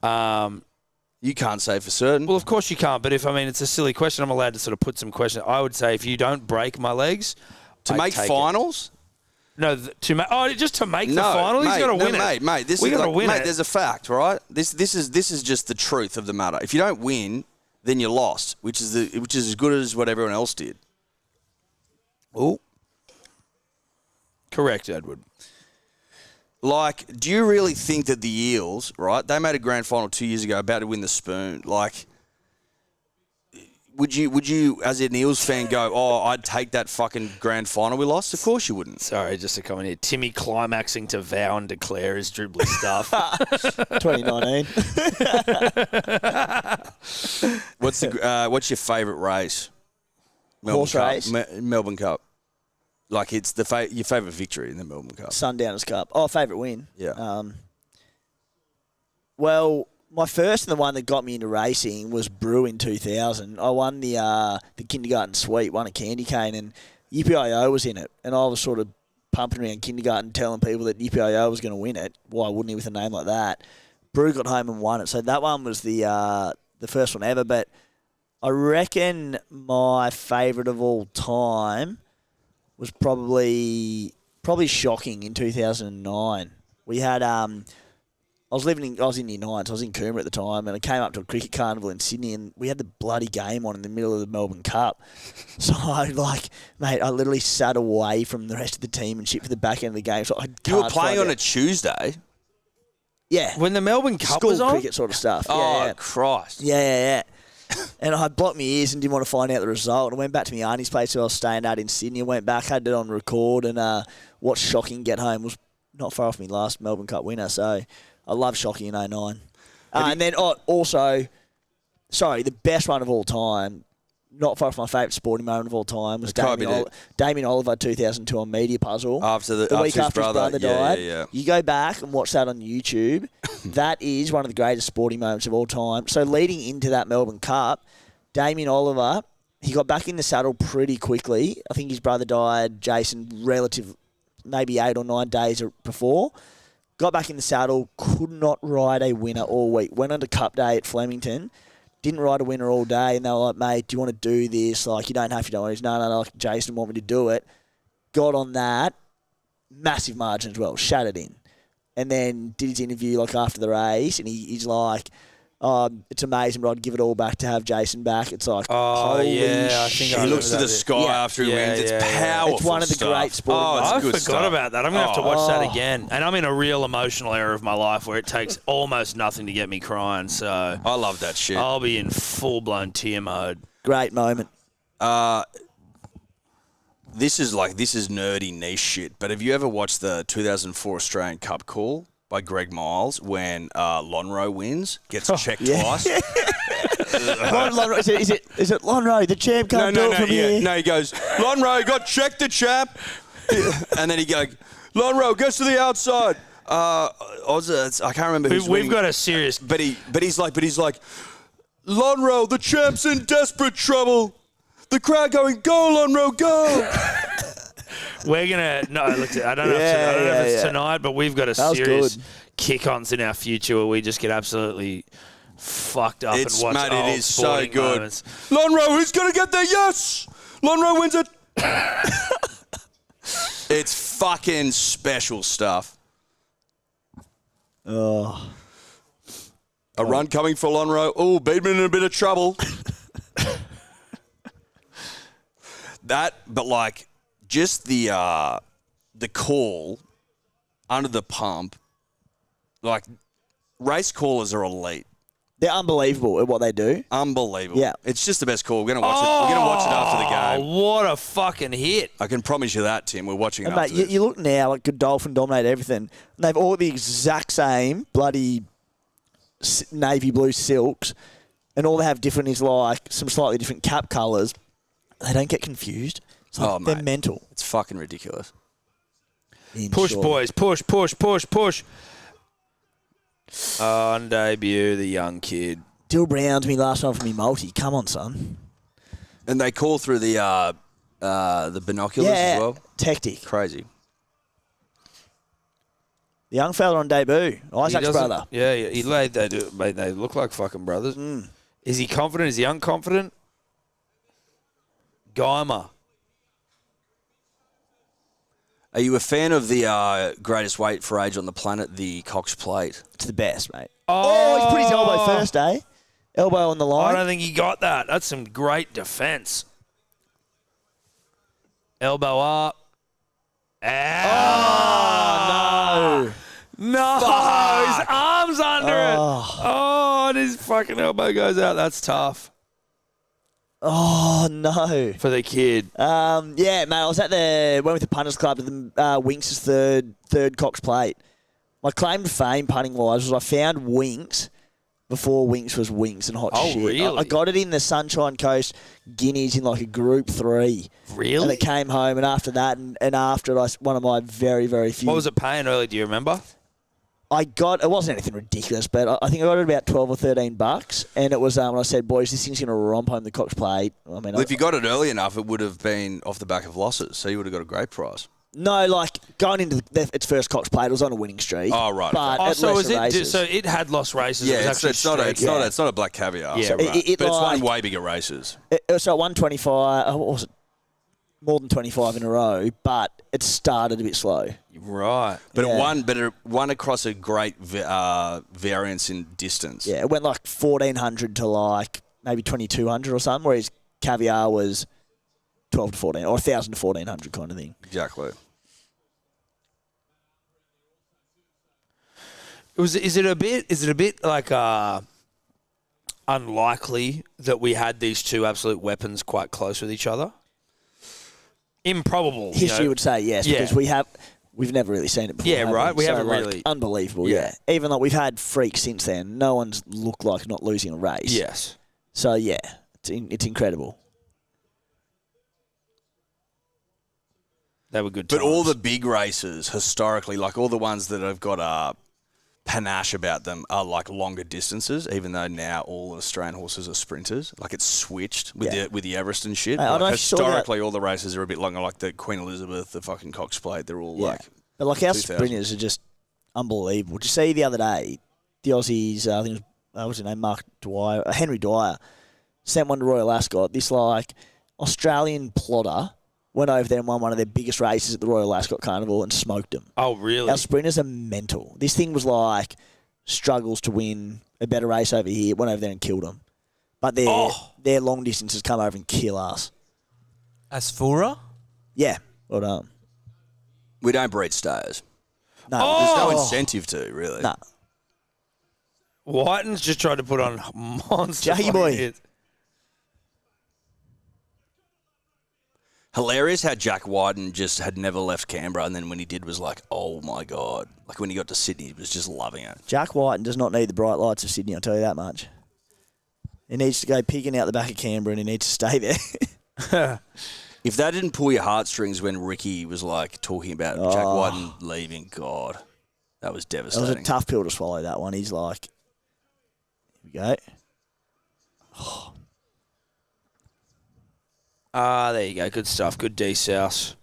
You can't say for certain. Well, of course you can't. But it's a silly question. I'm allowed to sort of put some questions. I would say if you don't break my legs, to I'd make take it. finals? No, just to make the final. He's got to win it. Mate, this we is got to like, win mate, it. there's a fact, right? This is just the truth of the matter. If you don't win, then you're lost, which is as good as what everyone else did. Oh, Correct, Edward. like, do you really think that the Eels, right? They made a grand final 2 years ago, about to win the Spoon. Like, would you, as an Eels fan, go, "Oh, I'd take that fucking grand final we lost"? Of course you wouldn't. Sorry, just a comment here. Timmy climaxing to vow and declare his dribbling stuff. 2019. What's your favourite race? Horse race? Melbourne Cup. Like, it's your favourite victory in the Melbourne Cup. Sundowners Cup. Oh, favourite win. Yeah. Well, my first and the one that got me into racing was Brew in 2000. I won the kindergarten suite, won a candy cane, and Yippee-I-O was in it. And I was sort of pumping around kindergarten telling people that Yippee-I-O was going to win it. Why wouldn't he with a name like that? Brew got home and won it. So that one was the first one ever. But I reckon my favourite of all time was probably shocking in 2009. We had I was in Year 9, so I was in Cooma at the time, and I came up to a cricket carnival in Sydney, and we had the bloody game on in the middle of the Melbourne Cup. So I literally sat away from the rest of the team and shit for the back end of the game. So You were playing on a Tuesday. Yeah. When the Melbourne Cup School was on? cricket sort of stuff. Oh, Yeah. Christ. Yeah. And I blocked my ears and didn't want to find out the result. I went back to my auntie's place who I was staying at in Sydney. I went back, had it on record, and watched Shocking get home. Was not far off my last Melbourne Cup winner, so I love Shocking in 09. And then also, the best one of all time, not far off my favourite sporting moment of all time, was Damien Oliver 2002 on Media Puzzle. After the week after his brother died. Yeah. You go back and watch that on YouTube. That is one of the greatest sporting moments of all time. So leading into that Melbourne Cup, Damien Oliver, he got back in the saddle pretty quickly. I think his brother died, Jason, maybe 8 or 9 days before. Got back in the saddle, could not ride a winner all week. Went on to Cup Day at Flemington. Didn't ride a winner all day, and they were like, "Mate, do you want to do this? Like, you don't have to do it." No, like, Jason want me to do it. Got on that, massive margin as well, shattered in. And then did his interview, like, after the race, and he's like, it's amazing, but I'd give it all back to have Jason back. It's like, holy shit. He looks to the sky after he wins. It's powerful. It's one of the great sporting I moments. forgot about that. I'm going to have to watch that again. And I'm in a real emotional era of my life where it takes almost nothing to get me crying. So I love that shit. I'll be in full-blown tear mode. Great moment. This is nerdy niche shit, but have you ever watched the 2004 Australian Cup call by Greg Miles when Lonhro wins, gets checked twice? Lonhro, is it Lonhro? The champ can't do it from here. No, he goes, Lonhro got checked the champ. And then he goes, Lonhro goes to the outside. I can't remember who's We've got a serious... But he's like, Lonhro, the champ's in desperate trouble. The crowd going, go, Lonhro, go. We're going to... No, look, I don't know if it's tonight, but we've got a serious kick-ons in our future where we just get absolutely fucked up and watch old it is so good. Moments. Lonhro, who's going to get there? Yes! Lonhro wins it. It's fucking special stuff. Oh. A run coming for Lonhro. Oh, Bateman in a bit of trouble. But like, just the call under the pump, like, race callers are elite. They're unbelievable at what they do. Unbelievable. Yeah. It's just the best call. We're going to watch it. We're going to watch it after the game. What a fucking hit. I can promise you that, Tim. We're watching it And after mate, this. you look now, like Godolphin dominate everything. And they've all the exact same bloody navy blue silks. And all they have different is like some slightly different cap colours. they don't get confused. It's like they're mate. mental. It's fucking ridiculous. Push, boys. Push. On debut, the young kid. Dill Brown's me last one for me multi. Come on, son. And they call through the binoculars as well. Tactic. Crazy. The young fella on debut, Isaac's brother. Yeah, they look like fucking brothers. Is he confident? Is he unconfident? Guymer. Are you a fan of the greatest weight for age on the planet, the Cox Plate? It's the best, mate. Oh, he's put his elbow first, eh? Elbow on the line. I don't think he got that. That's some great defence. Elbow up. Oh, No, his arm's under it. Oh, and his fucking elbow goes out. That's tough Oh, no. for the kid. Yeah, mate, I was at went with the punters club to the Winks' third Cox Plate. My claim to fame, punting-wise, was I found Winks before Winks was Winks and hot shit. Really? I got it in the Sunshine Coast Guineas in like a Group 3. Really? And it came home, and after that, and after it, one of my very, very few. What was it paying early? Do you remember? It wasn't anything ridiculous, but I think I got it about $12 or $13, and it was when I said, boys, this thing's going to romp home the Cox Plate. I mean, Well, if you got it early enough, it would have been off the back of losses, so you would have got a great price. No, like going into its first Cox Plate, it was on a winning streak. Oh, right. But at So lesser races. So it had lost races. Yeah, it was it's not actually it's not a black caviar. Yeah, So- right. It but it's like- won way bigger races. So at 125, what was it? More than 25 in a row, but it started a bit slow. Right. But Yeah. it won across a great variance in distance. Yeah, it went like 1,400 to like maybe 2,200 or something, whereas caviar was 12 to 14 or 1,000 to 1,400 kind of thing. Exactly. Is it a bit like unlikely that we had these two absolute weapons quite close with each other? Improbable. History would say yes, Yeah. because we've never really seen it before. Yeah, have right. We haven't like, really. Unbelievable, Yeah. yeah. Even though we've had freaks since then, no one's looked like not losing a race. Yes. So, yeah, it's incredible. They were good times. But all the big races, historically, like all the ones that have got panache about them are like longer distances, even though now all Australian horses are sprinters. Like it's switched with the Everest and shit. I don't know Like if you saw that. historically, all the races are a bit longer, like the Queen Elizabeth, the fucking Cox Plate, they're all like... But like our 2000. sprinters are just unbelievable. Did you see the other day, the Aussies, I think it was, what's his name, Henry Dwyer, sent one to Royal Ascot. This like Australian plotter went over there and won one of their biggest races at the Royal Ascot Carnival and smoked them. Oh, really? Our sprinters are mental. This thing was like struggles to win a better race over here. Went over there and killed them. But their long distances come over and kill us. Asfoora? Yeah, well done. We don't breed stayers. No, There's no incentive to, really. no. Whiten's just tried to put on monster. Jackie fucking boy. hits. Hilarious how Jack Wyden just had never left Canberra, and then when he did was like, oh my God. Like when he got to Sydney, he was just loving it. Jack Whiten does not need the bright lights of Sydney, I'll tell you that much. He needs to go pigging out the back of Canberra and he needs to stay there. If that didn't pull your heartstrings when Ricky was like talking about Jack Wyden leaving, God, that was That devastating. was a tough pill to swallow, that one. He's like, here we go. There you go. Good stuff. Good D South.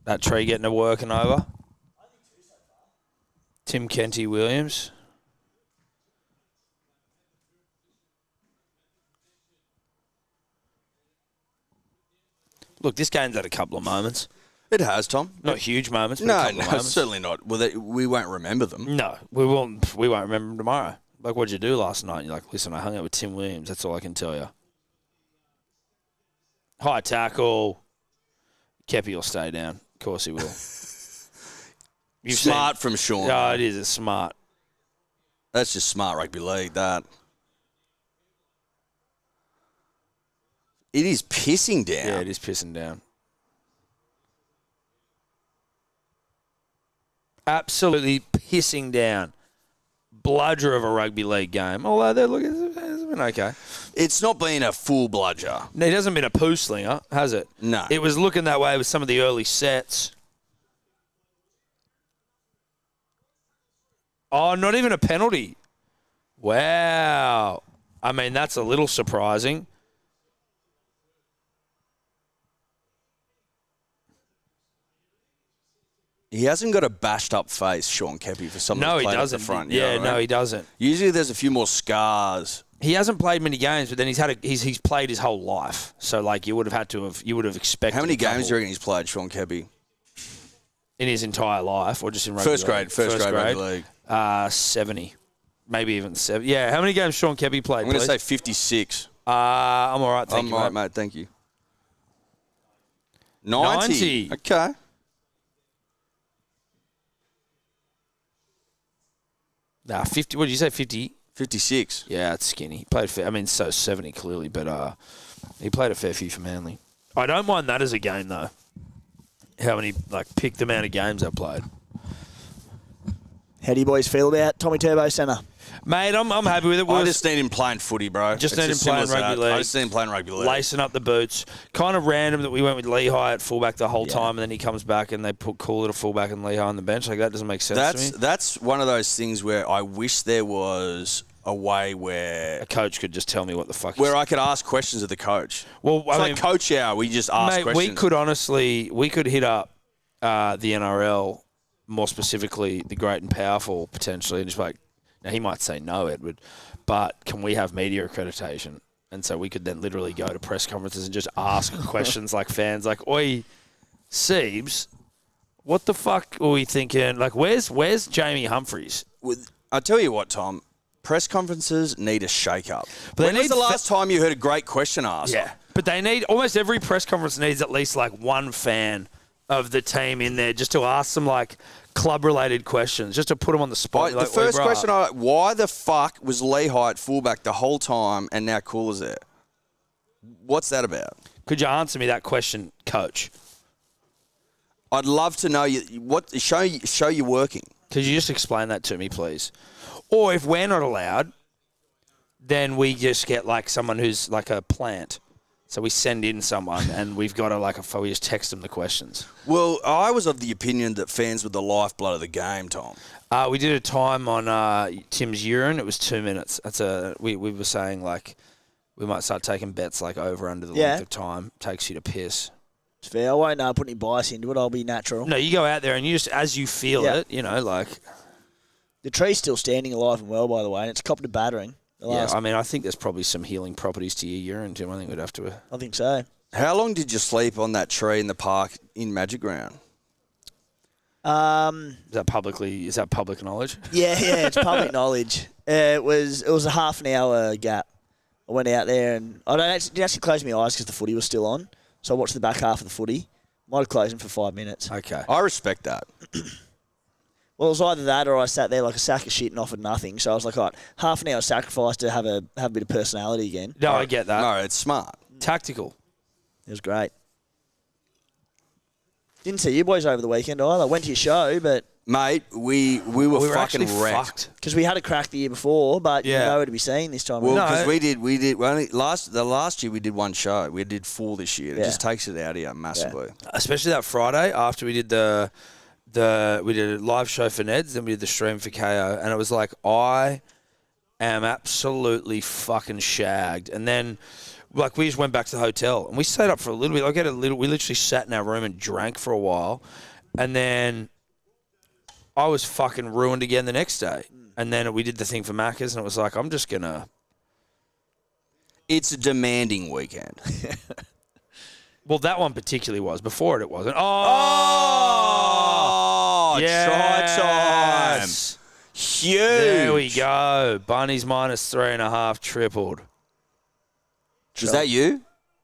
That tree getting to working over. Tim Kenty Williams. Look, this game's had a couple of moments. It has, Tom. Not huge moments, but a No, couple of no, moments. certainly not. Well, we won't remember them. No, we won't. We won't remember him tomorrow. Like, what'd you do last night? And you're like, listen, I hung out with Tim Williams. That's all I can tell you. High tackle. Kepi will stay down. Of course he will. Smart from Sean. Oh, it is. It's smart. That's just smart rugby league, that. It is pissing down. Yeah, it is pissing down. Absolutely pissing down. bludger of a rugby league game. Although it's been okay. It's not been a full bludger. No, it hasn't been a poo slinger, has it? No. It was looking that way with some of the early sets. Oh, not even a penalty. Wow. I mean, that's a little surprising. He hasn't got a bashed up face, Sean Keppie, for someone who's played at the front. Yeah, no, he doesn't. Usually there's a few more scars. He hasn't played many games, but then he's played his whole life. So like you would have expected. How many games do you reckon he's played, Sean Keppie? In his entire life, or just in rugby First grade rugby league. 70, maybe even 7. Yeah, how many games Sean Keppie played? I'm going to say 56. I'm all right. Thank you, all right, mate. Thank you. 90. Okay. Nah, 50. What did you say? 50. 56. Yeah, it's skinny. He played fair. I mean, so 70 clearly, but he played a fair few for Manly. I don't mind that as a game though. How many pick the amount of games I played. How do you boys feel about Tommy Turbo Centre? Mate, I'm happy with it. I just need him playing footy, bro. Just need him playing rugby league. I just need him playing rugby league. Lacing up the boots. Kind of random that we went with Lehigh at fullback the whole time, and then he comes back and they put Cool at a fullback and Lehigh on the bench. Like, that doesn't make sense to me. That's one of those things where I wish there was a way where a coach could just tell me what the fuck. Where I could ask questions of the coach. Well, it's like coach hour. We just ask questions. We could hit up the NRL, more specifically the Great and Powerful, potentially, and just like. Now, he might say no, Edward, but can we have media accreditation? And so we could then literally go to press conferences and just ask questions like fans, like, oi, Siebes, what the fuck are we thinking? Like, where's Jamie Humphries? I'll tell you what, Tom, press conferences need a shake-up. But when was the last time you heard a great question asked? Yeah, but they need, almost every press conference needs at least like one fan of the team in there just to ask them like club-related questions, just to put them on the spot. The first question, why the fuck was Lehigh at fullback the whole time and now Cool is there? What's that about? Could you answer me that question, Coach? I'd love to know show you working. Could you just explain that to me, please? Or if we're not allowed, then we just get like someone who's like a plant. So we send in someone and we've got we just text them the questions. Well, I was of the opinion that fans were the lifeblood of the game, Tom. We did a time on Tim's urine. It was 2 minutes. We were saying like we might start taking bets like over under the length of time takes you to piss. It's fair. I won't put any bias into it. I'll be natural. No, you go out there and you just, as you feel it, like. The tree's still standing alive and well, by the way, and it's copped a battering. Yeah, I mean, I think there's probably some healing properties to your urine, Tim. I think we'd have to. I think so. How long did you sleep on that tree in the park in Magic Ground? Is that public knowledge? Yeah, it's public knowledge. It was a half an hour gap. I went out there and I didn't actually close my eyes because the footy was still on. So I watched the back half of the footy. Might have closed them for 5 minutes. Okay. I respect that. Well, it was either that or I sat there like a sack of shit and offered nothing. So I was like, all right, half an hour sacrifice to have a bit of personality again. No, I get that. No, it's smart. Tactical. It was great. Didn't see you boys over the weekend either. Went to your show, but... Mate, we were fucking wrecked. Because we had a crack the year before, but you're nowhere to be seen this time. Well, because we did the last year we did one show. We did 4 this year. It just takes it out of you massively. Yeah. Especially that Friday after we did we did a live show for Ned's, then we did the stream for KO, and it was like, I am absolutely fucking shagged. And then, like, we just went back to the hotel, and we stayed up for a little bit. We literally sat in our room and drank for a while, and then I was fucking ruined again the next day. And then we did the thing for Macca's, and it was like, I'm just going to... It's a demanding weekend. Well, that one particularly was. Before it wasn't. Oh! Yes. Try time. Huge. There we go. Bunnies minus 3.5 tripled. Was that you?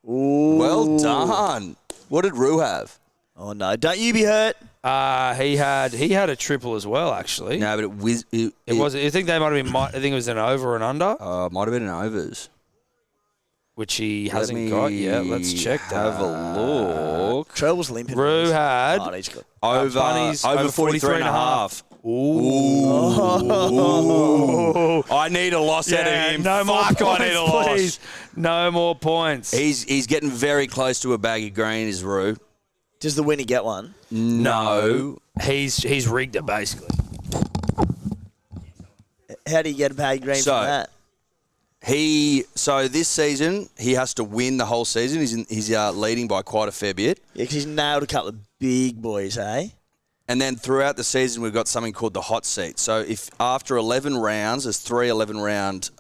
Ooh. Well done. What did Rue have? Oh, no. Don't you be hurt. He had a triple as well, actually. No, but it was... It was... I think they might have been... I think it was an over and under. Might have been an overs. Which he hasn't got yet. Let's check that. Have a look. Trell was limping. Rue had over 43.5. Ooh. I need a loss out of him. No more Fuck, points, I need a loss. please. No more points. He's getting very close to a bag of green, is Roo. Does the winner get one? No. He's rigged it, basically. How do you get a bag of green So- from that? So this season, he has to win the whole season. He's leading by quite a fair bit. Yeah, because he's nailed a couple of big boys, eh? And then throughout the season, we've got something called the hot seat. So if after 11 rounds, there's 3 11-round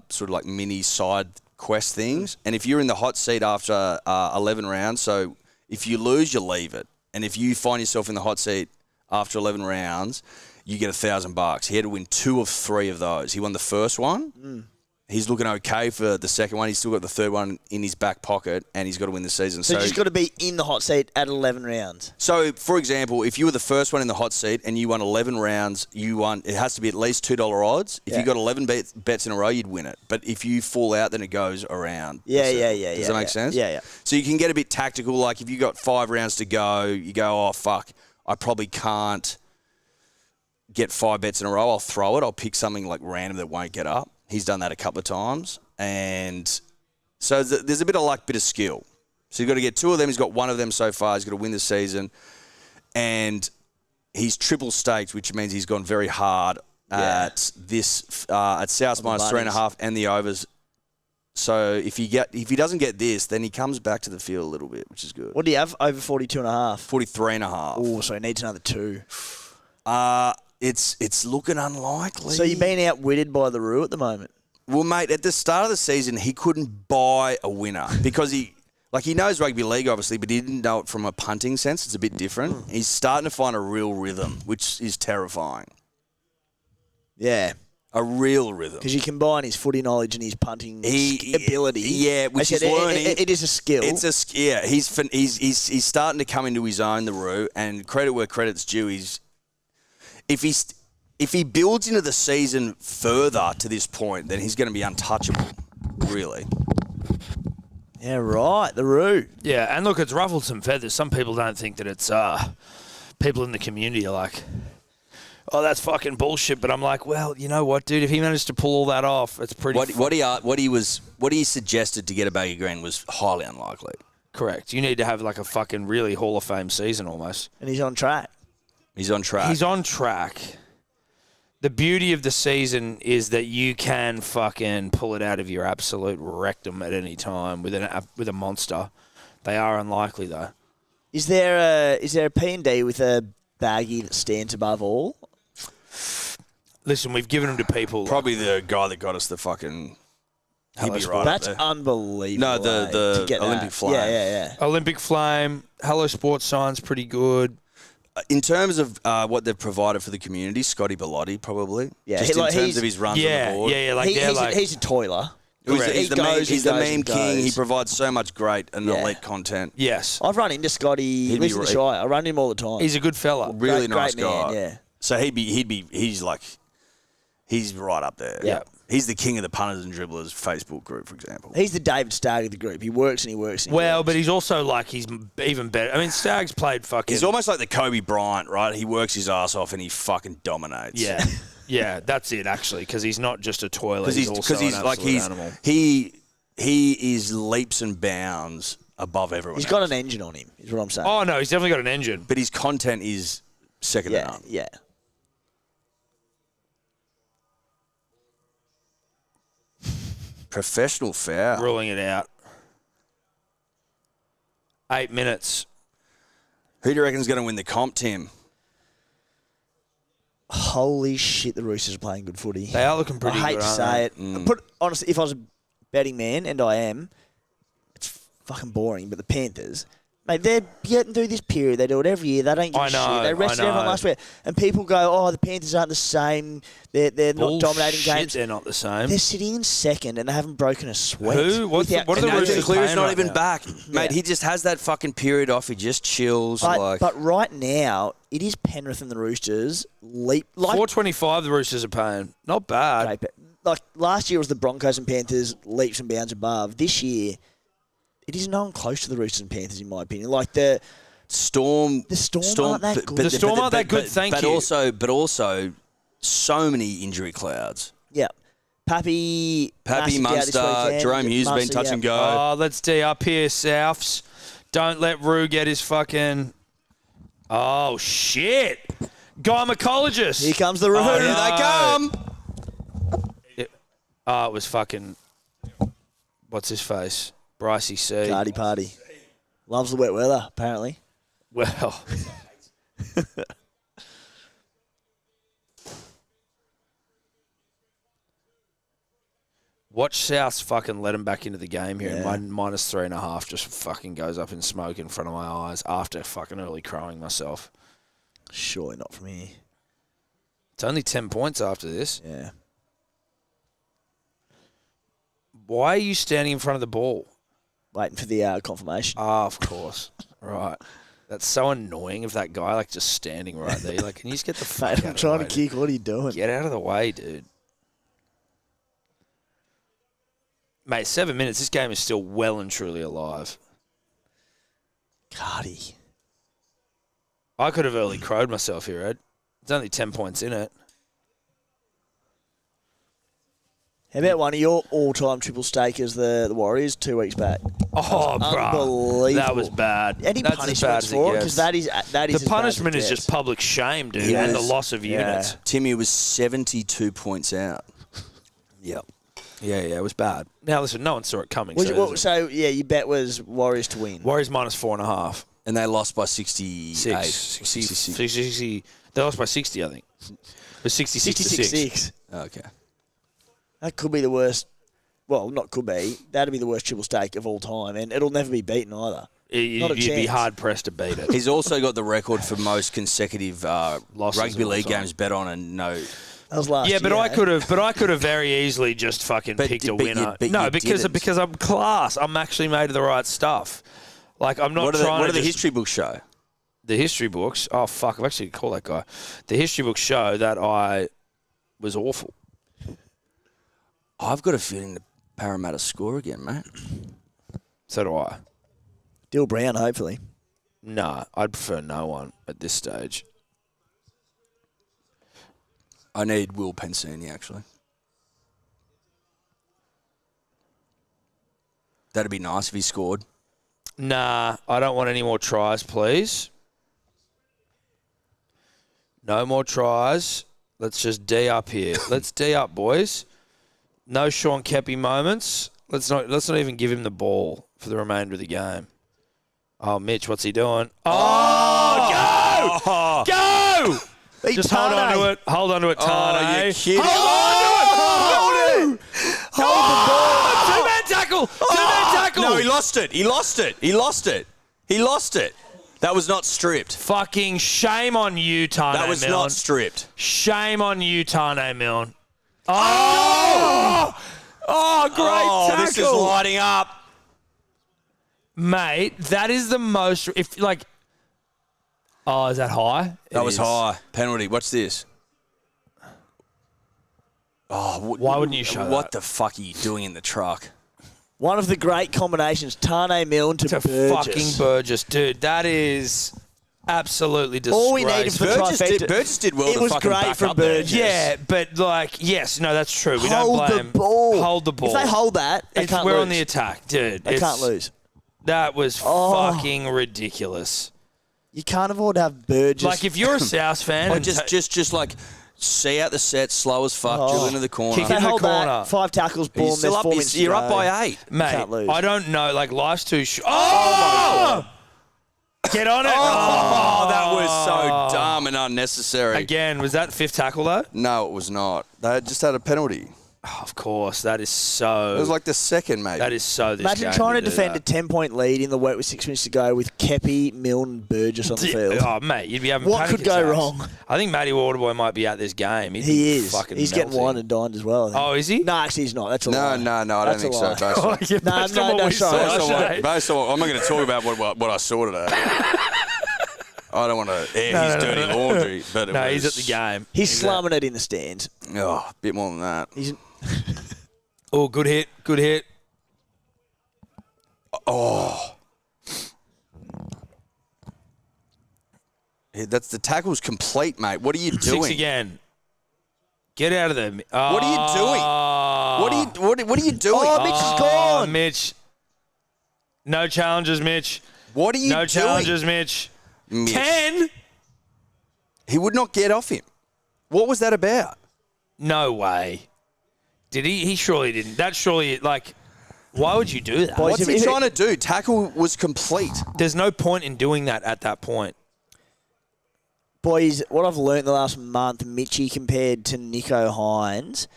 sort of like mini side quest things. And if you're in the hot seat after 11 rounds, so if you lose, you leave it. And if you find yourself in the hot seat after 11 rounds, you get $1,000. He had to win 2 of 3 of those. He won the first one. He's looking okay for the second one. He's still got the third one in his back pocket, and he's got to win the season. So you just got to be in the hot seat at 11 rounds. So, for example, if you were the first one in the hot seat and you won 11 rounds, it has to be at least $2 odds. If you got 11 bets in a row, you'd win it. But if you fall out, then it goes around. Yeah. Does that make sense? Yeah. So you can get a bit tactical. Like if you got 5 rounds to go, you go, oh, fuck, I probably can't get 5 bets in a row. I'll throw it. I'll pick something like random that won't get up. He's done that a couple of times. And so there's a bit of luck, bit of skill. So you've got to get 2 of them. He's got 1 of them so far. He's got to win the season. And he's triple staked, which means he's gone very hard at this at South minus 3.5 and the overs. So if he doesn't get this, then he comes back to the field a little bit, which is good. What do you have? Over 42.5? 43.5. Oh, so he needs another 2. It's looking unlikely. So you've been outwitted by the Roo at the moment. Well, mate, at the start of the season, he couldn't buy a winner because he knows rugby league, obviously, but he didn't know it from a punting sense. It's a bit different. He's starting to find a real rhythm, which is terrifying. Yeah. A real rhythm. Because you combine his footy knowledge and his punting ability. Yeah, which he's learning. It is a skill. He's starting to come into his own, the Roo, and credit where credit's due. If he builds into the season further to this point, then he's going to be untouchable, really. Yeah, right. The Roo. Yeah, and look, it's ruffled some feathers. Some people don't think that it's people in the community are like, oh, that's fucking bullshit. But I'm like, well, you know what, dude? If he managed to pull all that off, it's pretty. What he suggested to get a bag of green was highly unlikely. Correct. You need to have like a fucking really Hall of Fame season almost. And he's on track. He's on track. He's on track. The beauty of the season is that you can fucking pull it out of your absolute rectum at any time with a monster. They are unlikely though. Is there a P&D with a baggie that stands above all? Listen, we've given them to people. Probably the guy that got us the fucking. He'd be right That's up there. unbelievable. No, the to get Olympic that. Flame. Yeah. Olympic Flame. Hello Sports Sign's pretty good. In terms of what they've provided for the community, Scotty Bellotti probably. Yeah, just in terms of his runs on the board. He's a toiler. He's the meme king. He goes. provides so much great and elite content. Yes. I've run into Scotty. He lives in the Shire. I run into him all the time. He's a good fella. Really Great nice guy. man, yeah. So he's right up there. Yeah. He's the king of the punters and dribblers Facebook group, for example. He's the David Stagg of the group. He works and he works. And he Well, works. but he's also like, he's even better. I mean, Stagg's played fucking. He's almost like the Kobe Bryant, right? He works his ass off and he fucking dominates. Yeah. Yeah, that's it actually, because he's not just a toilet. He's also an absolute animal. He is leaps and bounds above everyone. He's got an engine on him. Is what I'm saying. Oh no, he's definitely got an engine. But his content is second to none. Yeah. Professional foul. Ruling it out. 8 minutes. Who do you reckon is going to win the comp, Tim? Holy shit, the Roosters are playing good footy. They are looking pretty I hate good, to aren't say they? it. Honestly, if I was a betting man, and I am, it's fucking boring, but the Panthers, mate, they're getting through this period. They do it every year. They don't give a shit. They rested everyone last week. And people go, oh, the Panthers aren't the same. They're not dominating games. They're not the same. They're sitting in second, and they haven't broken a sweat. Who? What are the And Nathan Roosters Cleary's paying not right even now? back. Mate, he just has that fucking period off. He just chills. But right now, it is Penrith and the Roosters leap. Like, $4.25 the Roosters are paying. Not bad. okay, but like last year was the Broncos and Panthers leaps and bounds above. This year, it is no one close to the Roosters and Panthers, in my opinion. Like the Storm. The Storm aren't that good. The Storm aren't that good, thank you. But also, so many injury clouds. Yeah. Pappy Munster, Jerome Hughes has been touch and go. Oh, let's D up here, Souths. Don't let Rue get his fucking... Oh, shit. Gynecologist. Here comes the Rue. Here they come. It was fucking... What's his face? Brycey C. Cardi party. Loves the wet weather, apparently. Well... Watch Souths fucking let him back into the game here. Yeah. And minus 3.5 just fucking goes up in smoke in front of my eyes after fucking early crowing myself. Surely not from here. It's only 10 points after this. Yeah. Why are you standing in front of the ball? Waiting for the confirmation. Ah, of course. Right. That's so annoying of that guy, like, just standing right there. You're like, can you just get the fuck Mate, out I'm of the trying way, to kick. What are you doing? Get out of the way, dude. Mate, 7 minutes. This game is still well and truly alive. Cardi. I could have early crowed myself here, Ed. There's only 10 points in it. How about one of your all-time triple stakers, the Warriors, 2 weeks back? Oh, bro. Unbelievable. That was bad. Any That's punishments as bad as for it it? Because gets. that is The as bad punishment as is it just gets. public shame, dude, It and the is. loss of units. Timmy was 72 points out. Yep. Yeah, it was bad. Now, listen, no one saw it coming. So, your bet was Warriors to win. Warriors minus 4.5. And they lost by 68. 60. They lost by 60, I think. It was 66 to 6. 66. Okay. That could be the worst. Well, not could be. That'd be the worst triple stake of all time, and it'll never be beaten either. Not a You'd be chance. hard-pressed to beat it. He's also got the record for most consecutive Losses rugby of all league time. games bet on and no. That was last Yeah, but year, I could have very easily just fucking But picked you- a but you- winner. but No, you because didn't. I'm class. I'm actually made of the right stuff. Like, I'm not What trying do to the just- history books show? The history books. Oh fuck! I've actually called that guy. The history books show that I was awful. I've got a feeling the Parramatta score again, mate. So do I. Dill Brown, hopefully. Nah, I'd prefer no one at this stage. I need Will Pensini, actually. That'd be nice if he scored. Nah, I don't want any more tries, please. No more tries. Let's just D up here. Let's D up, boys. No Sean Kepi moments. Let's not even give him the ball for the remainder of the game. Oh, Mitch, what's he doing? Oh, go! Go! Just hold on to it. Hold on to it, Tane. you're kidding. Hold on to it! Hold the ball! Two-man tackle! Two-man tackle! No, he lost it. He lost it. He lost it. He lost it. That was not stripped. Fucking shame on you, Tane That was Milne. not stripped. Shame on you, Tane Milne. Oh! Oh, great tackle. This is lighting up. Mate, that is the most... If like... Oh, is that high? That It was is. high. Penalty. Watch this. Oh, Why wouldn't you show What that? the fuck are you doing in the truck? One of the great combinations, Tane Milne to To Burgess. fucking Burgess. Dude, that is absolutely disgraceful. All we needed for the trifecta. Burgess did well It to was fucking great back from up there. Burgess. Yeah, but like, yes, no, that's true. We Hold don't the blame. ball. Hold the ball. If they hold that, they can't We're lose. on the attack, dude. They can't lose. That was Oh. fucking ridiculous. You can't afford to have Burgess. Like, if you're a South fan, Or and just like see out the set, slow as fuck, Oh. drill into the corner. Kick if they in the hold corner. that, 5 tackles, boom, You're there's still 4 up. minutes to You're go. up by 8. mate, can't lose. I don't know. Like, life's too short. Oh! Get on it. Oh, that was so dumb and unnecessary. Again, was that fifth tackle, though? No, it was not. They just had a penalty. Oh, of course. That is so... It was like the second, mate. that is so this Imagine game trying to do defend that. a 10-point lead in the wet with 6 minutes to go with Kepi, Milne, and Burgess on the field. Oh, mate, you'd be having What panic could go attacks. wrong? I think Matty Waterboy might be at this game. He'd He be is. fucking He's getting melting. wine and dined as well. I think. Oh, is he? No, actually, he's not. That's a No, lie. I don't That's a think so. lie. Based on, Oh, yeah, No, based no, on what no, we sorry. saw based on today. based on I'm not going to talk about what I saw today. I don't want to air No, his no, no, dirty no. laundry. But it No, was, he's at the game. He's slumming it in the stands. Oh, a bit more than that. He's Oh, good hit. Good hit. Oh. That's the tackle's complete, mate. What are you doing? 6 again. Get out of there. What are you doing? What are you doing? Oh, Mitch is gone. Mitch. No challenges, Mitch. What are you doing? No challenges, Mitch. 10? He would not get off him. What was that about? No way. Did he? He surely didn't. That's surely, like, why would you do that? What's he trying to do? Tackle was complete. There's no point in doing that at that point. Boys, what I've learned the last month, Mitchie compared to Nico Hines,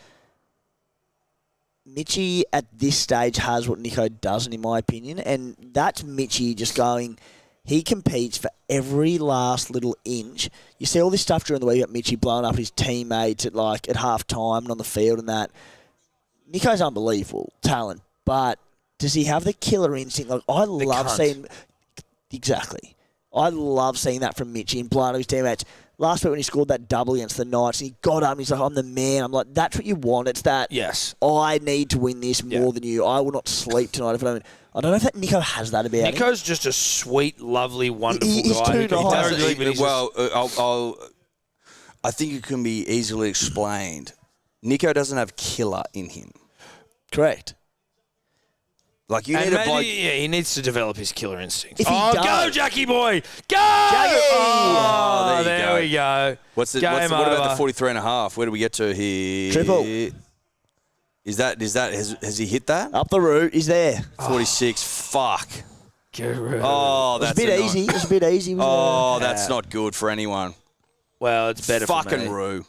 Mitchie at this stage has what Nico doesn't, in my opinion, and that's Mitchie just going, he competes for every last little inch. You see all this stuff during the week about Mitchie blowing up his teammates at half time and on the field and that. Nico's unbelievable talent, but does he have the killer instinct? Like, I love seeing... Exactly. I love seeing that from Mitchie and blowing up his teammates. Last week when he scored that double against the Knights, and he got up and he's like, I'm the man. I'm like, that's what you want. It's that, yes, I need to win this more than you. I will not sleep tonight if I don't. I don't know if that Nico has that about him. Nico's just a sweet, lovely, wonderful he's guy. too nice. I think it can be easily explained. Nico doesn't have killer in him. Correct. Like, you and need maybe, a bloke... Yeah, he needs to develop his killer instinct. If he does, go, Jackie boy! Go! Jackie! Oh, there you there we go. What about the 43.5? Where do we get to here? Triple. Has he hit that? Up the route, he's there. 46. Fuck. Guru. Oh, It was that's a bit easy. It was a bit easy. Wasn't it? That's not good for anyone. Well, it's better for me. Fucking Roo.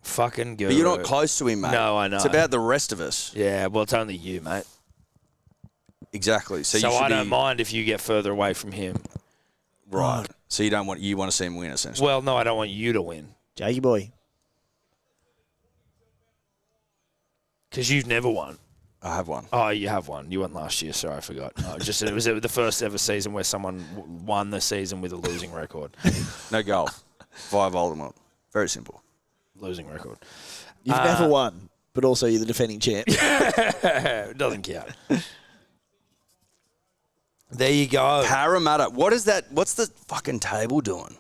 Fucking good. But you're not close to him, mate. No, I know. It's about the rest of us. Yeah, well, it's only you, mate. Exactly. So you I don't mind if you get further away from him. Right. So you want to see him win, essentially. Well, no, I don't want you to win. Jackie boy. Because you've never won. I have one. Oh, you have won. You won last year. Sorry, I forgot. No, it was the first ever season where someone won the season with a losing record. No goal. 5 ultimate. Very simple. Losing record. You've never won, but also you're the defending champ. It doesn't count. There you go. Parramatta. What is that? What's the fucking table doing?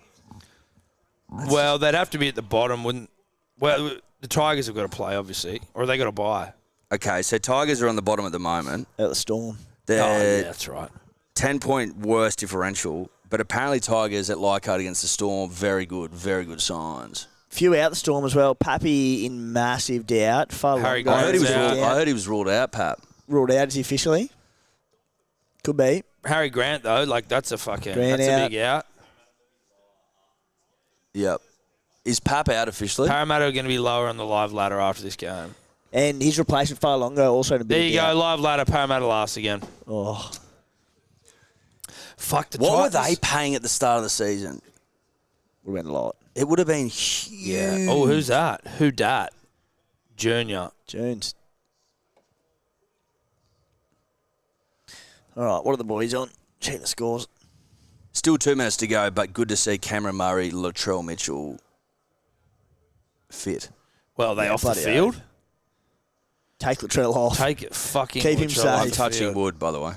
Well, they'd have to be at the bottom, wouldn't? Well, the Tigers have got to play, obviously, or they got to buy. Okay, so Tigers are on the bottom at the moment. At the Storm. They're yeah, that's right. 10-point worst differential, but apparently Tigers at Leichhardt against the Storm, very good signs. Few out the Storm as well. Pappy in massive doubt. Harry I Grant's heard he was ruled out, Pap. Ruled out, is he officially? Could be. Harry Grant, though, like, that's a Grant that's out. a big out. Yep. Is Pap out officially? Parramatta are going to be lower on the live ladder after this game. And his replacement, Farlongo, also in a bit There of you doubt. go, live ladder, Parramatta last again. Oh, Fuck the What were Titans. they paying at the start of the season? we went a lot. It would have been huge. Yeah. Oh, who's that? Who dat? Junior. Jones. All right, what are the boys on? Check the scores. Still 2 minutes to go, but good to see Cameron Murray, Latrell Mitchell fit. Well, they off the bloody field? Take Latrell off. Take it fucking Keep him Latrell safe. off I'm the touching field. wood, by the way.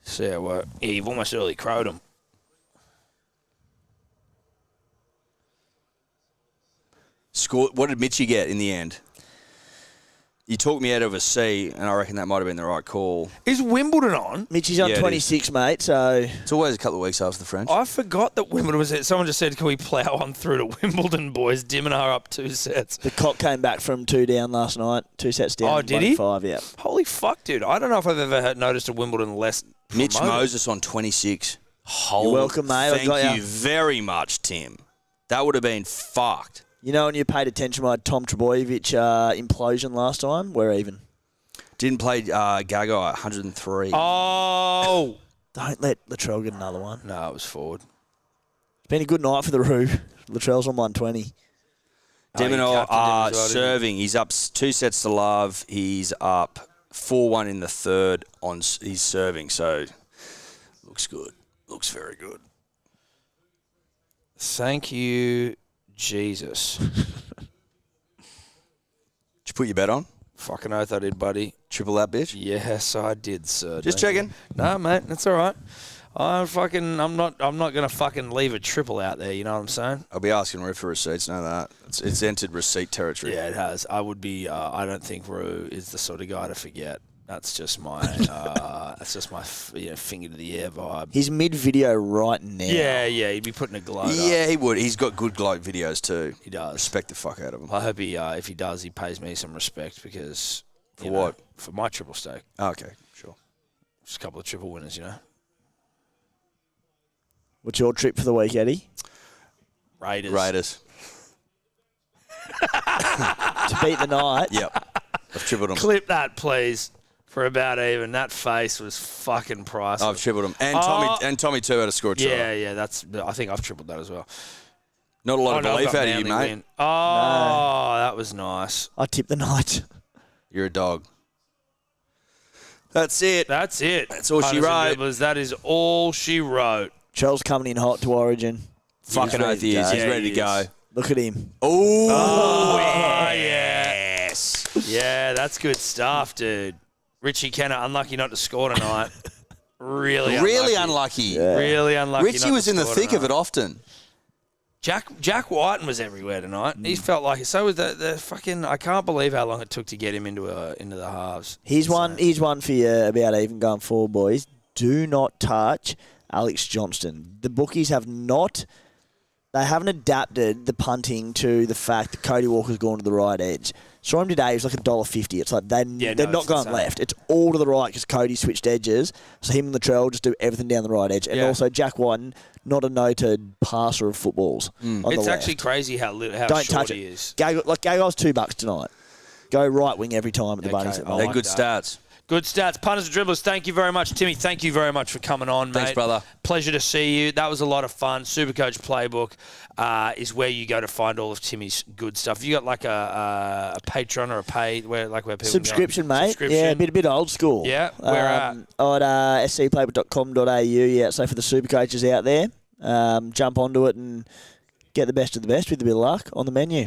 So, yeah, well, you've almost early crowed him. Score. What did Mitchie get in the end? You talked me out of a C, and I reckon that might have been the right call. Is Wimbledon on? Mitchie's on Yeah, it 26, mate, so... It's always a couple of weeks after the French. I forgot that Wimbledon was it. Someone just said, can we plough on through to Wimbledon, boys? Dim and are up 2 sets. The Cock came back from 2 down last night. 2 sets down. Oh, did he? 5, yeah. Holy fuck, dude. I don't know if I've ever noticed a Wimbledon less Mitch promoted. Moses on 26. Holy, You're welcome, mate. I got Thank ya. you very much, Tim. That would have been fucked. You know when you paid attention to my Tom Trebojevic implosion last time? We're even. Didn't play Gaga at 103. Oh! Don't let Latrell get another one. No, it was forward. It's been a good night for the Roo. Latrell's on 120. Demonor captained him as well, didn't serving. He's up 2 sets to love. He's up 4-1 in the third. He's serving, so looks good. Looks very good. Thank you, Jesus. Did you put your bet on? Fucking oath I did, buddy. Triple that bitch? Yes, I did, sir. Just Thank you. checking. No, mate, that's all right. I'm not gonna fucking leave a triple out there. You know what I'm saying? I'll be asking Roo for receipts. Know that it's entered receipt territory. Yeah, it has. I would be. I don't think Roo is the sort of guy to forget. That's just my. Finger to the air vibe. He's mid-video right now. Yeah, he'd be putting a gloat up. Yeah, he would. He's got good gloat videos too. He does. Respect the fuck out of him. I hope he, if he does, he pays me some respect because For what? For my triple stake. Oh, okay, sure. Just a couple of triple winners, you know. What's your trip for the week, Eddie? Raiders. To beat the night. Yep. I've tripled them. Clip that, please. For about even. That face was fucking priceless. I've tripled them. And Tommy too had a score try. Yeah. I think I've tripled that as well. Not a lot of belief I've got out of you, Manly mate. win. Oh, that was nice. I tipped the night. You're a dog. That's it. That's it. That's all she Punters and wrote. dribblers, that is all she wrote. Charles coming in hot to Origin. Fucking oath he is. He's ready to go. Look at him. Oh, yes. Yeah, that's good stuff, dude. Richie Kenner, unlucky not to score tonight. Really unlucky. Yeah. Really unlucky. Richie was in the thick of it often. Jack Whiten was everywhere tonight. He felt like it. So was the fucking. I can't believe how long it took to get him into the halves. Here's one for you about even going forward, boys. Do not touch Alex Johnston. The bookies haven't adapted the punting to the fact that Cody Walker's gone to the right edge. Saw him today, he was like $1.50. It's like they're not going left. It's all to the right because Cody switched edges. So him and Latrell just do everything down the right edge. And also Jack Whiten, not a noted passer of footballs on the left. It's actually crazy how Don't short touch he it. is. Gagai's $2 tonight. Go right wing every time at the bunnies. I They're like good that. stats. Good stats. Punters and dribblers, thank you very much. Timmy, thank you very much for coming on, mate. Thanks, brother. Pleasure to see you. That was a lot of fun. Supercoach Playbook is where you go to find all of Timmy's good stuff. You got like a Patreon or a pay where people Subscription, can go? mate. Subscription. Yeah, a bit old school. Yeah, where at? At scplaybook.com.au. Yeah, so for the Supercoaches out there, jump onto it and get the best of the best with a bit of luck on the menu.